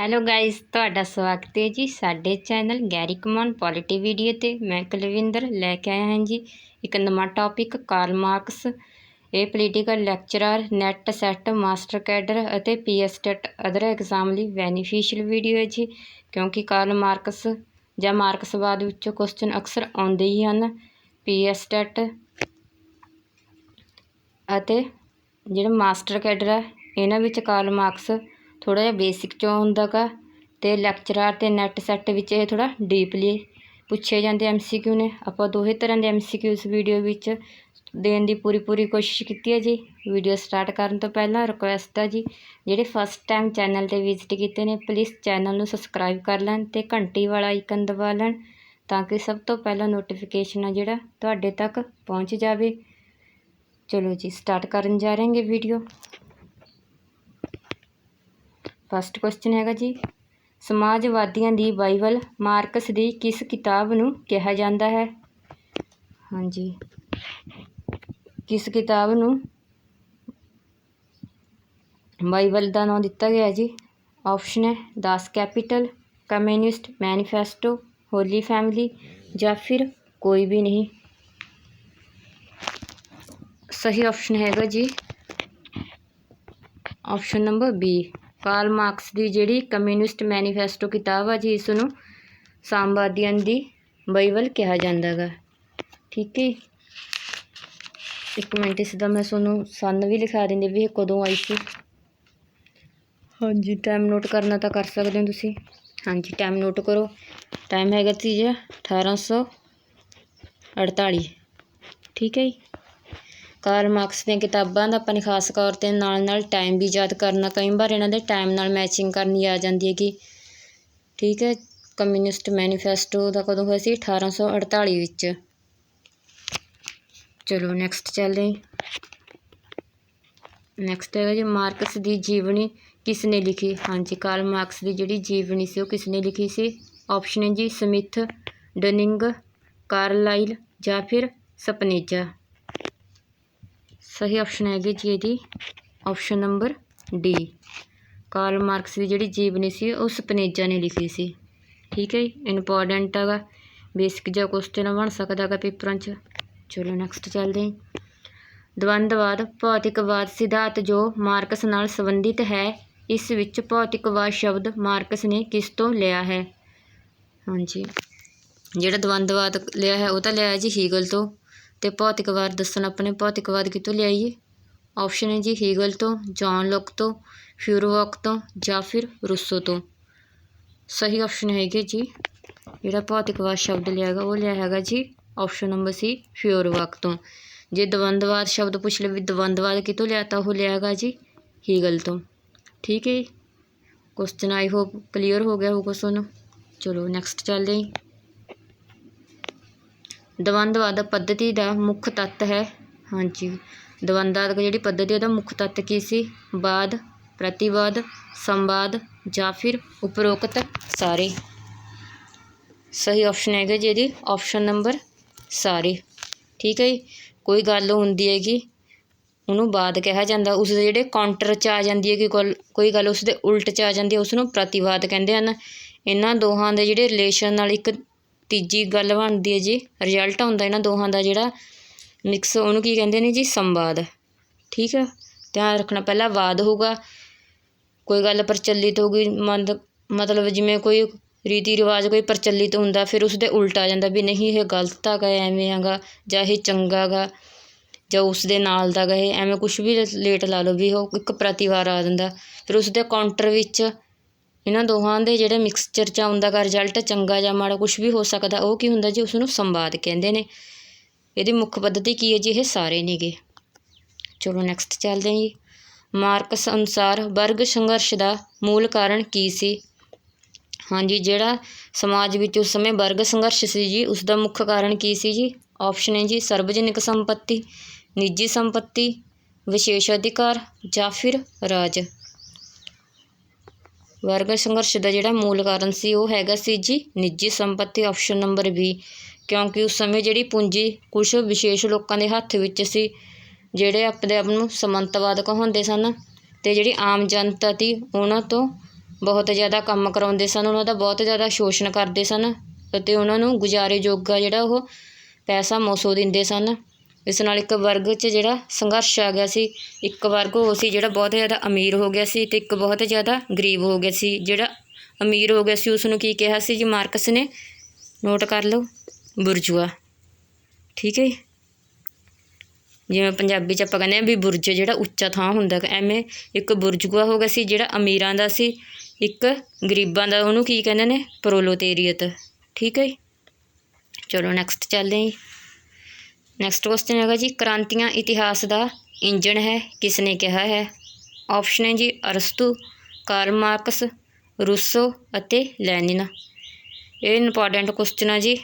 Hello guys, ਤੁਹਾਡਾ ਸਵਾਗਤ ਹੈ ਜੀ ਸਾਡੇ ਚੈਨਲ ਗੈਰੀ ਕਮਾਨ ਪੋਲਿਟੀ ਵੀਡੀਓ ਤੇ। ਮੈਂ ਕੁਲਵਿੰਦਰ ਲੈ ਕੇ ਆਇਆ ਹਾਂ ਜੀ ਇੱਕ ਨਵਾਂ ਟੌਪਿਕ ਕਾਰਲ ਮਾਰਕਸ। ਇਹ political lecturer, net set, master cadre ਅਤੇ ਪੀਐਸ ਟੈਟ ਅਦਰ ਐਗਜ਼ਾਮ ਲਈ ਬੈਨੀਫੀਸ਼ੀਅਲ ਵੀਡੀਓ ਹੈ ਜੀ, ਕਿਉਂਕਿ ਕਾਰਲ ਮਾਰਕਸ ਜਾਂ ਮਾਰਕਸਵਾਦ ਵਿੱਚੋਂ ਕੁਐਸਚਨ ਅਕਸਰ ਆਉਂਦੇ ਹੀ ਹਨ। ਪੀਐਸ ਟੈਟ ਅਤੇ ਜਿਹੜਾ ਮਾਸਟਰ ਕੈਡਰ ਹੈ ਇਹਨਾਂ ਵਿੱਚ ਕਾਰਲ ਮਾਰਕਸ ਥੋੜ੍ਹਾ ਜਿਹਾ ਬੇਸਿਕ 'ਚੋਂ ਹੁੰਦਾ ਗਾ, ਅਤੇ ਲੈਕਚਰਾਰ ਅਤੇ ਨੈੱਟ ਸੈੱਟ ਵਿੱਚ ਇਹ ਥੋੜ੍ਹਾ ਡੀਪਲੀ ਪੁੱਛੇ ਜਾਂਦੇ MCQ ਨੇ। ਆਪਾਂ ਦੋਹੇ ਤਰ੍ਹਾਂ ਦੇ MCQ ਇਸ ਵੀਡੀਓ ਵਿੱਚ ਦੇਣ ਦੀ ਪੂਰੀ ਕੋਸ਼ਿਸ਼ ਕੀਤੀ ਹੈ ਜੀ। ਵੀਡੀਓ ਸਟਾਰਟ ਕਰਨ ਤੋਂ ਪਹਿਲਾਂ ਰਿਕੁਐਸਟ ਹੈ ਜੀ, ਜਿਹੜੇ ਫਸਟ ਟਾਈਮ ਚੈਨਲ 'ਤੇ ਵਿਜ਼ਿਟ ਕੀਤੇ ਨੇ ਪਲੀਜ਼ ਚੈਨਲ ਨੂੰ ਸਬਸਕ੍ਰਾਈਬ ਕਰ ਲੈਣ ਅਤੇ ਘੰਟੀ ਵਾਲਾ ਆਈਕਨ ਦਬਾ ਲੈਣ, ਤਾਂ ਕਿ ਸਭ ਤੋਂ ਪਹਿਲਾਂ ਨੋਟੀਫਿਕੇਸ਼ਨ ਆ ਜਿਹੜਾ ਤੁਹਾਡੇ ਤੱਕ ਪਹੁੰਚ ਜਾਵੇ। ਚਲੋ ਜੀ ਸਟਾਰਟ ਕਰਨ ਜਾ ਰਹੇ ਹਾਂ ਵੀਡੀਓ। ਫਸਟ ਕੁਐਸਚਨ ਹੈਗਾ ਜੀ, ਸਮਾਜਵਾਦੀਆਂ ਦੀ ਬਾਈਬਲ ਮਾਰਕਸ ਦੀ ਕਿਸ ਕਿਤਾਬ ਨੂੰ ਕਿਹਾ ਜਾਂਦਾ ਹੈ? ਹਾਂਜੀ, ਕਿਸ ਕਿਤਾਬ ਨੂੰ ਬਾਈਬਲ ਦਾ ਨਾਮ ਦਿੱਤਾ ਗਿਆ ਜੀ? ਆਪਸ਼ਨ ਹੈ Das Kapital, Communist Manifesto, Holy family ਜਾਂ ਫਿਰ ਕੋਈ ਵੀ ਨਹੀਂ। ਸਹੀ ਆਪਸ਼ਨ ਹੈਗਾ ਜੀ option number B. Karl Marx ਦੀ ਜਿਹੜੀ ਕਮਿਊਨਿਸਟ ਮੈਨੀਫੈਸਟੋ ਕਿਤਾਬ ਆ ਜੀ, ਇਸ ਨੂੰ ਸਾਮਵਾਦੀਆਂ ਦੀ ਬਾਈਬਲ ਕਿਹਾ ਜਾਂਦਾ ਗਾ। ਠੀਕ ਹੈ, ਇੱਕ ਮਿੰਟ ਇਸ ਦਾ ਮੈਂ ਤੁਹਾਨੂੰ ਸੰਨ ਵੀ ਲਿਖਾ ਦਿੰਦੀ ਵੀ ਇਹ ਕਦੋਂ ਆਈ ਸੀ। ਹਾਂਜੀ, ਟਾਈਮ ਨੋਟ ਕਰਨਾ ਤਾਂ ਕਰ ਸਕਦੇ ਹੋ ਤੁਸੀਂ। ਹਾਂਜੀ, ਟਾਈਮ ਨੋਟ ਕਰੋ। ਟਾਈਮ ਹੈਗਾ ਸੀ ਜੀ 1848। ਠੀਕ ਹੈ ਜੀ। ਕਾਰਲ ਮਾਰਕਸ ਦੀਆਂ ਕਿਤਾਬਾਂ ਦਾ ਆਪਾਂ ਨੇ ਖਾਸ ਤੌਰ 'ਤੇ ਨਾਲ ਟਾਈਮ ਵੀ ਯਾਦ ਕਰਨਾ, ਕਈ ਵਾਰ ਇਹਨਾਂ ਦੇ ਟਾਈਮ ਨਾਲ ਮੈਚਿੰਗ ਕਰਨੀ ਆ ਜਾਂਦੀ ਹੈਗੀ। ਠੀਕ ਹੈ, ਕਮਿਊਨਿਸਟ ਮੈਨੀਫੈਸਟੋ ਦਾ ਕਦੋਂ ਹੋਇਆ ਸੀ? 1848 ਵਿੱਚ। ਚਲੋ ਨੈਕਸਟ ਚੱਲਦੇ। ਨੈਕਸਟ ਹੈਗਾ ਜੀ, ਮਾਰਕਸ ਦੀ ਜੀਵਨੀ ਕਿਸ ਨੇ ਲਿਖੀ? ਹਾਂਜੀ, ਕਾਰਲ ਮਾਰਕਸ ਦੀ ਜਿਹੜੀ ਜੀਵਨੀ ਸੀ ਉਹ ਕਿਸ ਨੇ ਲਿਖੀ ਸੀ? ਆਪਸ਼ਨ ਹੈ ਜੀ ਸਮਿਥ, ਡਨਿੰਗ, ਕਾਰਲਾਈਲ ਜਾਂ ਫਿਰ ਸਪਨੇਜਾ। ਸਹੀ ਆਪਸ਼ਨ ਹੈਗੀ ਜੀ ਇਹਦੀ option number D. Karl Marx ਦੀ ਜਿਹੜੀ ਜੀਵਨੀ ਸੀ ਉਹ ਸਪਨੇਜਾ ਨੇ ਲਿਖੀ ਸੀ। ਠੀਕ ਹੈ ਜੀ, ਇੰਪੋਰਟੈਂਟ ਹੈਗਾ, ਬੇਸਿਕ ਜਿਹਾ ਕੁਐਸਚਨ ਬਣ ਸਕਦਾ ਹੈਗਾ ਪੇਪਰਾਂ 'ਚ। ਚਲੋ ਨੈਕਸਟ ਚੱਲਦੇ ਹਾਂ। ਦਵੰਦਵਾਦ ਭੌਤਿਕਵਾਦ ਸਿਧਾਂਤ ਜੋ ਮਾਰਕਸ ਨਾਲ ਸੰਬੰਧਿਤ ਹੈ, ਇਸ ਵਿੱਚ ਭੌਤਿਕਵਾਦ ਸ਼ਬਦ ਮਾਰਕਸ ਨੇ ਕਿਸ ਤੋਂ ਲਿਆ ਹੈ? ਹਾਂਜੀ, ਜਿਹੜਾ ਦਵੰਦਵਾਦ ਲਿਆ ਹੈ ਉਹ ਤਾਂ ਲਿਆ ਜੀ ਹੀਗਲ ਤੋਂ, ਅਤੇ ਭੌਤਿਕਵਾਦ ਦੱਸਣ ਆਪਣੇ ਭੌਤਿਕਵਾਦ ਕਿਤੋਂ ਲਿਆਈਏ? ਆਪਸ਼ਨ ਹੈ ਜੀ ਹੀਗਲ ਤੋਂ, ਜੌਨ ਲੁਕ ਤੋਂ, ਫਿਊਰਬਾਖ ਤੋਂ ਜਾਂ ਫਿਰ ਰੂਸੋ ਤੋਂ। ਸਹੀ ਆਪਸ਼ਨ ਹੈਗੇ ਜੀ, ਜਿਹੜਾ ਭੌਤਿਕਵਾਦ ਸ਼ਬਦ ਲਿਆ ਹੈਗਾ ਉਹ ਲਿਆ ਹੈਗਾ ਜੀ ਆਪਸ਼ਨ ਨੰਬਰ ਸੀ ਫਿਊਰਬਾਖ ਤੋਂ। ਜੇ ਦਵੰਦਵਾਦ ਸ਼ਬਦ ਪੁੱਛ ਲਵੇ ਵੀ ਦਵੰਦਵਾਦ ਕਿਤੋਂ ਲਿਆ ਤਾਂ ਉਹ ਲਿਆ ਹੈਗਾ ਜੀ ਹੀਗਲ ਤੋਂ। ਠੀਕ ਹੈ ਜੀ, ਕੁਐਸਚਨ ਆਈ ਹੋਪ ਕਲੀਅਰ ਹੋ ਗਿਆ ਹੋਊਗਾ ਤੁਹਾਨੂੰ। ਚਲੋ ਨੈਕਸਟ ਚੱਲਦੇ ਜੀ। ਦਵੰਦਵਾਦ ਪੱਧਤੀ ਦਾ ਮੁੱਖ ਤੱਤ ਹੈ? ਹਾਂਜੀ, ਦਵੰਦਵਾਦ ਜਿਹੜੀ ਪੱਧਤੀ ਉਹਦਾ ਮੁੱਖ ਤੱਤ ਕੀ ਸੀ? ਵਾਦ, ਪ੍ਰਤੀਵਾਦ, ਸੰਵਾਦ ਜਾਂ ਫਿਰ ਉਪਰੋਕਤ ਸਾਰੇ। ਸਹੀ ਆਪਸ਼ਨ ਹੈਗਾ ਜੀ ਇਹਦੀ ਆਪਸ਼ਨ ਨੰਬਰ ਸਾਰੇ। ਠੀਕ ਹੈ ਜੀ, ਕੋਈ ਗੱਲ ਹੁੰਦੀ ਹੈਗੀ ਉਹਨੂੰ ਵਾਦ ਕਿਹਾ ਜਾਂਦਾ, ਉਸਦੇ ਜਿਹੜੇ ਕਾਊਂਟਰ 'ਚ ਆ ਜਾਂਦੀ ਹੈ ਕੋਈ ਗੱਲ ਉਸਦੇ ਉਲਟ 'ਚ ਆ ਜਾਂਦੀ ਹੈ ਉਸਨੂੰ ਪ੍ਰਤੀਵਾਦ ਕਹਿੰਦੇ ਹਨ। ਇਹਨਾਂ ਦੋਹਾਂ ਦੇ ਜਿਹੜੇ ਰਿਲੇਸ਼ਨ ਨਾਲ ਇੱਕ ਤੀਜੀ ਗੱਲ ਬਣਦੀ ਹੈ ਜੀ, ਰਿਜ਼ਲਟ ਆਉਂਦਾ ਇਹਨਾਂ ਦੋਹਾਂ ਦਾ ਜਿਹੜਾ ਮਿਕਸ, ਉਹਨੂੰ ਕੀ ਕਹਿੰਦੇ ਨੇ ਜੀ? ਸੰਵਾਦ। ਠੀਕ ਹੈ, ਧਿਆਨ ਰੱਖਣਾ, ਪਹਿਲਾਂ ਵਾਦ ਹੋਊਗਾ, ਕੋਈ ਗੱਲ ਪ੍ਰਚਲਿਤ ਹੋਊਗੀ, ਮਤਲਬ ਜਿਵੇਂ ਕੋਈ ਰੀਤੀ ਰਿਵਾਜ ਕੋਈ ਪ੍ਰਚਲਿਤ ਹੁੰਦਾ, ਫਿਰ ਉਸਦੇ ਉਲਟ ਆ ਜਾਂਦਾ ਵੀ ਨਹੀਂ ਇਹ ਗਲਤ ਹੈਗਾ, ਐਵੇਂ ਹੈਗਾ, ਜਾਂ ਇਹ ਚੰਗਾ ਗਾ, ਜਾਂ ਉਸਦੇ ਨਾਲ ਦਾ ਗਾ, ਇਹ ਐਵੇਂ ਕੁਛ ਵੀ ਲੇਟ ਲਾ ਲਓ ਵੀ ਉਹ ਇੱਕ ਪ੍ਰਤੀਵਾਦ ਆ ਜਾਂਦਾ। ਫਿਰ ਉਸਦੇ ਕਾਊਂਟਰ ਵਿੱਚ ਇਹਨਾਂ ਦੋਹਾਂ ਦੇ ਜਿਹੜੇ ਮਿਕਸਚਰ 'ਚ ਆਉਂਦਾ ਗਾ ਰਿਜ਼ਲਟ, ਚੰਗਾ ਜਾਂ ਮਾੜਾ ਕੁਛ ਵੀ ਹੋ ਸਕਦਾ, ਉਹ ਕੀ ਹੁੰਦਾ ਜੀ? ਉਸਨੂੰ ਸੰਵਾਦ ਕਹਿੰਦੇ ਨੇ। ਇਹਦੀ ਮੁੱਖ ਪੱਧਤੀ ਕੀ ਹੈ ਜੀ? ਇਹ ਸਾਰੇ ਨੇਗੇ। ਚਲੋ ਨੈਕਸਟ ਚੱਲਦੇ ਹਾਂ ਜੀ। ਮਾਰਕਸ ਅਨੁਸਾਰ ਵਰਗ ਸੰਘਰਸ਼ ਦਾ ਮੂਲ ਕਾਰਨ ਕੀ ਸੀ? ਹਾਂਜੀ, ਜਿਹੜਾ ਸਮਾਜ ਵਿੱਚ ਉਸ ਸਮੇਂ ਵਰਗ ਸੰਘਰਸ਼ ਸੀ ਜੀ, ਉਸ ਦਾ ਮੁੱਖ ਕਾਰਨ ਕੀ ਸੀ ਜੀ? ਆਪਸ਼ਨ ਹੈ ਜੀ ਸਰਵਜਨਿਕ ਸੰਪੱਤੀ, ਨਿੱਜੀ ਸੰਪੱਤੀ, ਵਿਸ਼ੇਸ਼ ਅਧਿਕਾਰ ਜਾਂ ਫਿਰ ਰਾਜ। ਵਰਗ ਸੰਘਰਸ਼ ਦਾ ਜਿਹੜਾ ਮੂਲ ਕਾਰਨ ਸੀ ਉਹ ਹੈਗਾ ਸੀ ਜੀ ਨਿੱਜੀ ਸੰਪੱਤੀ, ਆਪਸ਼ਨ ਨੰਬਰ ਬੀ। ਕਿਉਂਕਿ ਉਸ ਸਮੇਂ ਜਿਹੜੀ ਪੂੰਜੀ ਕੁਛ ਵਿਸ਼ੇਸ਼ ਲੋਕਾਂ ਦੇ ਹੱਥ ਵਿੱਚ ਸੀ, ਜਿਹੜੇ ਆਪਣੇ ਆਪ ਨੂੰ ਸਮੰਤਵਾਦ ਕਹਾਉਂਦੇ ਸਨ, ਅਤੇ ਜਿਹੜੀ ਆਮ ਜਨਤਾ ਸੀ ਉਹਨਾਂ ਤੋਂ ਬਹੁਤ ਜ਼ਿਆਦਾ ਕੰਮ ਕਰਾਉਂਦੇ ਸਨ, ਉਹਨਾਂ ਦਾ ਬਹੁਤ ਜ਼ਿਆਦਾ ਸ਼ੋਸ਼ਣ ਕਰਦੇ ਸਨ ਅਤੇ ਉਹਨਾਂ ਨੂੰ ਗੁਜ਼ਾਰੇ ਜੋਗਾ ਜਿਹੜਾ ਉਹ ਪੈਸਾ ਮੋਸੋ ਦਿੰਦੇ ਸਨ। ਇਸ ਨਾਲ ਇੱਕ ਵਰਗ 'ਚ ਜਿਹੜਾ ਸੰਘਰਸ਼ ਆ ਗਿਆ ਸੀ। ਇੱਕ ਵਰਗ ਉਹ ਸੀ ਜਿਹੜਾ ਬਹੁਤ ਜ਼ਿਆਦਾ ਅਮੀਰ ਹੋ ਗਿਆ ਸੀ ਅਤੇ ਇੱਕ ਬਹੁਤ ਜ਼ਿਆਦਾ ਗਰੀਬ ਹੋ ਗਿਆ ਸੀ। ਜਿਹੜਾ ਅਮੀਰ ਹੋ ਗਿਆ ਸੀ ਉਸ ਨੂੰ ਕੀ ਕਿਹਾ ਸੀ ਜੀ ਮਾਰਕਸ ਨੇ, ਨੋਟ ਕਰ ਲਓ, ਬੁਰਜੂਆ। ਠੀਕ ਹੈ ਜੀ, ਜਿਵੇਂ ਪੰਜਾਬੀ 'ਚ ਆਪਾਂ ਕਹਿੰਦੇ ਹਾਂ ਵੀ ਬੁਰਜ ਜਿਹੜਾ ਉੱਚਾ ਥਾਂ ਹੁੰਦਾ, ਐਵੇਂ ਇੱਕ ਬੁਰਜੂਆ ਹੋ ਗਿਆ ਸੀ ਜਿਹੜਾ ਅਮੀਰਾਂ ਦਾ ਸੀ, ਇੱਕ ਗਰੀਬਾਂ ਦਾ, ਉਹਨੂੰ ਕੀ ਕਹਿੰਦੇ ਨੇ, ਪ੍ਰੋਲੋਟੇਰੀਅਤ। ਠੀਕ ਹੈ ਜੀ, ਚਲੋ ਨੈਕਸਟ ਚੱਲਦੇ ਹਾਂ ਜੀ। ਨੈਕਸਟ ਕੁਐਸਚਨ ਹੈਗਾ ਜੀ, ਕ੍ਰਾਂਤੀਆਂ ਇਤਿਹਾਸ ਦਾ ਇੰਜਣ ਹੈ, ਕਿਸ ਨੇ ਕਿਹਾ ਹੈ? ਆਪਸ਼ਨ ਹੈ ਜੀ ਅਰਸਤੂ, ਕਾਰਲ ਮਾਰਕਸ, ਰੂਸੋ ਅਤੇ ਲੈਨਿਨ। ਇਹ ਇੰਪੋਰਟੈਂਟ ਕੁਐਸਚਨ ਆ ਜੀ,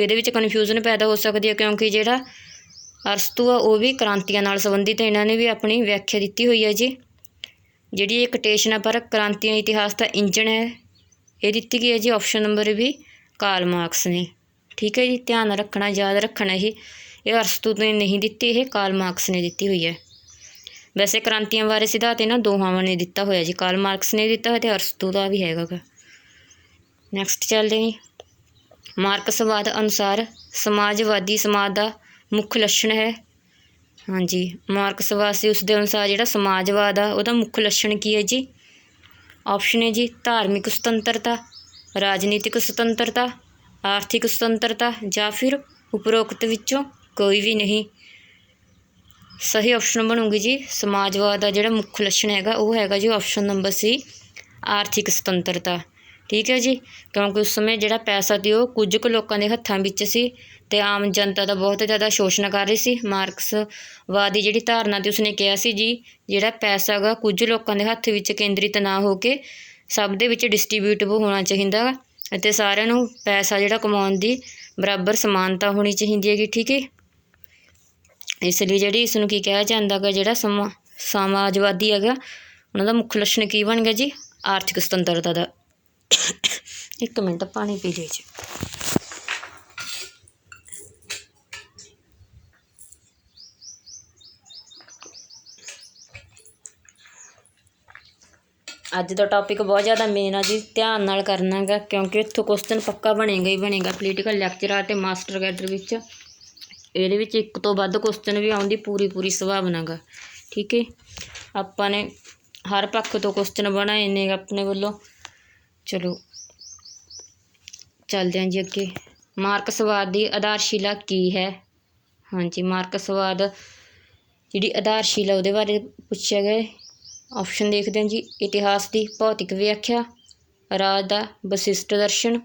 ਇਹਦੇ ਵਿੱਚ ਕਨਫਿਊਜ਼ਨ ਪੈਦਾ ਹੋ ਸਕਦੀ ਹੈ ਕਿਉਂਕਿ ਜਿਹੜਾ ਅਰਸਤੂ ਆ ਉਹ ਵੀ ਕ੍ਰਾਂਤੀਆਂ ਨਾਲ ਸੰਬੰਧਿਤ, ਇਹਨਾਂ ਨੇ ਵੀ ਆਪਣੀ ਵਿਆਖਿਆ ਦਿੱਤੀ ਹੋਈ ਹੈ ਜੀ। ਜਿਹੜੀ ਇਹ ਕੋਟੇਸ਼ਨ ਆ ਪਰ ਕ੍ਰਾਂਤੀਆਂ ਇਤਿਹਾਸ ਦਾ ਇੰਜਣ ਹੈ, ਇਹ ਦਿੱਤੀ ਗਈ ਹੈ ਜੀ ਆਪਸ਼ਨ ਨੰਬਰ ਵੀ ਕਾਰਲ ਮਾਰਕਸ ਨੇ। ਠੀਕ ਹੈ ਜੀ, ਧਿਆਨ ਰੱਖਣਾ, ਯਾਦ ਰੱਖਣਾ, ਇਹ ਅਰਸਤੂ ਨੇ ਨਹੀਂ ਦਿੱਤੀ, ਇਹ ਕਾਰਲ ਮਾਰਕਸ ਨੇ ਦਿੱਤੀ ਹੋਈ ਹੈ। ਵੈਸੇ ਕ੍ਰਾਂਤੀਆਂ ਬਾਰੇ ਸਿਧਾਂਤ ਇਹਨਾਂ ਦੋਹਾਂ ਨੇ ਦਿੱਤਾ ਹੋਇਆ ਜੀ, ਕਾਰਲ ਮਾਰਕਸ ਨੇ ਦਿੱਤਾ ਹੋਇਆ ਅਤੇ ਅਰਸਤੂ ਦਾ ਵੀ ਹੈਗਾ ਗਾ। ਨੈਕਸਟ ਚੱਲਦੇ ਹਾਂ ਜੀ। ਮਾਰਕਸਵਾਦ ਅਨੁਸਾਰ ਸਮਾਜਵਾਦੀ ਸਮਾਜ ਦਾ ਮੁੱਖ ਲੱਛਣ ਹੈ। ਹਾਂਜੀ, ਮਾਰਕਸਵਾਦ ਸੀ, ਉਸ ਦੇ ਅਨੁਸਾਰ ਜਿਹੜਾ ਸਮਾਜਵਾਦ ਆ ਉਹਦਾ ਮੁੱਖ ਲੱਛਣ ਕੀ ਹੈ ਜੀ? ਆਪਸ਼ਨ ਹੈ ਜੀ ਧਾਰਮਿਕ ਸੁਤੰਤਰਤਾ, ਰਾਜਨੀਤਿਕ ਸੁਤੰਤਰਤਾ, ਆਰਥਿਕ ਸੁਤੰਤਰਤਾ ਜਾਂ ਫਿਰ ਉਪਰੋਕਤ ਵਿੱਚੋਂ ਕੋਈ ਵੀ ਨਹੀਂ। ਸਹੀ ਆਪਸ਼ਨ ਬਣੂਗੀ ਜੀ ਸਮਾਜਵਾਦ ਦਾ ਜਿਹੜਾ ਮੁੱਖ ਲੱਛਣ ਹੈਗਾ ਉਹ ਹੈਗਾ ਜੀ ਆਪਸ਼ਨ ਨੰਬਰ ਸੀ, ਆਰਥਿਕ ਸੁਤੰਤਰਤਾ। ਠੀਕ ਹੈ ਜੀ, ਕਿਉਂਕਿ ਉਸ ਸਮੇਂ ਜਿਹੜਾ ਪੈਸਾ ਸੀ ਉਹ ਕੁਝ ਕੁ ਲੋਕਾਂ ਦੇ ਹੱਥਾਂ ਵਿੱਚ ਸੀ ਅਤੇ ਆਮ ਜਨਤਾ ਦਾ ਬਹੁਤ ਜ਼ਿਆਦਾ ਸ਼ੋਸ਼ਣ ਕਰ ਰਹੀ ਸੀ। ਮਾਰਕਸਵਾਦ ਦੀ ਜਿਹੜੀ ਧਾਰਨਾ ਸੀ ਉਸਨੇ ਕਿਹਾ ਸੀ ਜੀ ਜਿਹੜਾ ਪੈਸਾ ਹੈਗਾ ਕੁਝ ਲੋਕਾਂ ਦੇ ਹੱਥ ਵਿੱਚ ਕੇਂਦਰਿਤ ਨਾ ਹੋ ਕੇ ਸਭ ਦੇ ਵਿੱਚ ਡਿਸਟਰੀਬਿਊਟਿਵ ਹੋਣਾ ਚਾਹੀਦਾ ਗਾ ਅਤੇ ਸਾਰਿਆਂ ਨੂੰ ਪੈਸਾ ਜਿਹੜਾ ਕਮਾਉਣ ਦੀ ਬਰਾਬਰ ਸਮਾਨਤਾ ਹੋਣੀ ਚਾਹੀਦੀ ਹੈਗੀ। ਠੀਕ ਹੈ, ਇਸ ਲਈ ਜਿਹੜੀ ਇਸ ਨੂੰ ਕੀ ਕਿਹਾ ਜਾਂਦਾ ਗਾ, ਜਿਹੜਾ ਸਮਾਜਵਾਦੀ ਹੈਗਾ ਉਹਨਾਂ ਦਾ ਮੁੱਖ ਲੱਛਣ ਕੀ ਬਣ ਗਿਆ ਜੀ? ਆਰਥਿਕ ਸੁਤੰਤਰਤਾ ਦਾ। ਇੱਕ ਮਿੰਟ ਪਾਣੀ ਪੀ ਲਈ ਜੀ। ਅੱਜ ਦਾ ਟੌਪਿਕ ਬਹੁਤ ਜ਼ਿਆਦਾ ਮੇਨ ਆ ਜੀ, ਧਿਆਨ ਨਾਲ ਕਰਨਾ ਗਾ ਕਿਉਂਕਿ ਇੱਥੋਂ ਕੁਐਸਚਨ ਪੱਕਾ ਬਣੇਗਾ ਹੀ ਬਣੇਗਾ। ਪੋਲੀਟੀਕਲ ਲੈਕਚਰ ਅਤੇ ਮਾਸਟਰ ਕੈਡਰ ਵਿੱਚ ਇਹਦੇ ਵਿੱਚ ਇੱਕ ਤੋਂ ਵੱਧ ਕੁਐਸਚਨ ਵੀ ਆਉਣ ਦੀ ਪੂਰੀ ਸੰਭਾਵਨਾ ਗਾ। ਠੀਕ ਹੈ, ਆਪਾਂ ਨੇ ਹਰ ਪੱਖ ਤੋਂ ਕੁਐਸਚਨ ਬਣਾਏ ਨੇ ਆਪਣੇ ਵੱਲੋਂ। ਚਲੋ ਚੱਲਦੇ ਹਾਂ ਜੀ ਅੱਗੇ। ਮਾਰਕਸਵਾਦ ਦੀ ਆਧਾਰਸ਼ਿਲਾ ਕੀ ਹੈ? ਹਾਂਜੀ, ਮਾਰਕਸਵਾਦ ਜਿਹੜੀ ਆਧਾਰਸ਼ਿਲਾ ਉਹਦੇ ਬਾਰੇ ਪੁੱਛਿਆ ਗਿਆ। ਆਪਸ਼ਨ ਦੇਖਦੇ ਹਾਂ ਜੀ, ਇਤਿਹਾਸ ਦੀ ਭੌਤਿਕ ਵਿਆਖਿਆ, ਰਾਜ ਦਾ ਵਿਸ਼ਿਸ਼ਟ ਦਰਸ਼ਨ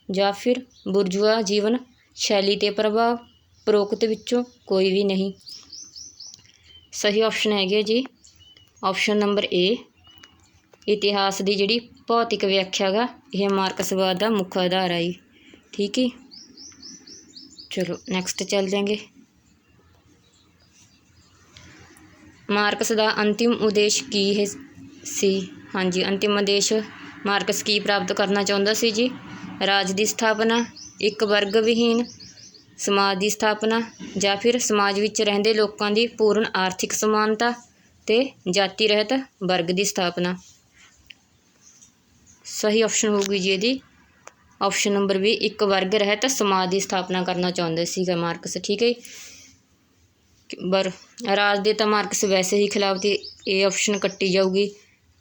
ਜਾਂ ਫਿਰ ਬੁਰਜੂਆ ਜੀਵਨ ਸ਼ੈਲੀ 'ਤੇ ਪ੍ਰਭਾਵ, ਉਪਰੋਕਤ ਵਿੱਚੋਂ ਕੋਈ ਵੀ ਨਹੀਂ। ਸਹੀ ਆਪਸ਼ਨ ਹੈਗੇ ਜੀ ਆਪਸ਼ਨ ਨੰਬਰ ਏ, ਇਤਿਹਾਸ ਦੀ ਜਿਹੜੀ ਭੌਤਿਕ ਵਿਆਖਿਆ ਗਾ ਇਹ ਮਾਰਕਸਵਾਦ ਦਾ ਮੁੱਖ ਆਧਾਰ ਆ ਜੀ। ਠੀਕ ਹੈ, ਚਲੋ ਨੈਕਸਟ ਚੱਲ ਜਾਂਗੇ। ਮਾਰਕਸ ਦਾ ਅੰਤਿਮ ਉਦੇਸ਼ ਕੀ ਸੀ? ਹਾਂਜੀ, ਅੰਤਿਮ ਉਦੇਸ਼ ਮਾਰਕਸ ਕੀ ਪ੍ਰਾਪਤ ਕਰਨਾ ਚਾਹੁੰਦਾ ਸੀ ਜੀ? ਰਾਜ ਦੀ ਸਥਾਪਨਾ, ਇੱਕ ਵਰਗ ਵਿਹੀਨ ਸਮਾਜ ਦੀ ਸਥਾਪਨਾ ਜਾਂ ਫਿਰ ਸਮਾਜ ਵਿੱਚ ਰਹਿੰਦੇ ਲੋਕਾਂ ਦੀ ਪੂਰਨ ਆਰਥਿਕ ਸਮਾਨਤਾ ਅਤੇ ਜਾਤੀ ਰਹਿਤ ਵਰਗ ਦੀ ਸਥਾਪਨਾ। ਸਹੀ ਆਪਸ਼ਨ ਹੋਊਗੀ ਜੀ ਇਹਦੀ ਆਪਸ਼ਨ ਨੰਬਰ ਵੀ, ਇੱਕ ਵਰਗ ਰਹਿਤ ਸਮਾਜ ਦੀ ਸਥਾਪਨਾ ਕਰਨਾ ਚਾਹੁੰਦੇ ਸੀਗਾ ਮਾਰਕਸ। ਠੀਕ ਹੈ, ਪਰ ਰਾਜ ਦੇ ਤਾਂ ਮਾਰਕਸ ਵੈਸੇ ਹੀ ਖਿਲਾਫ ਸੀ, ਇਹ ਆਪਸ਼ਨ ਕੱਟੀ ਜਾਊਗੀ।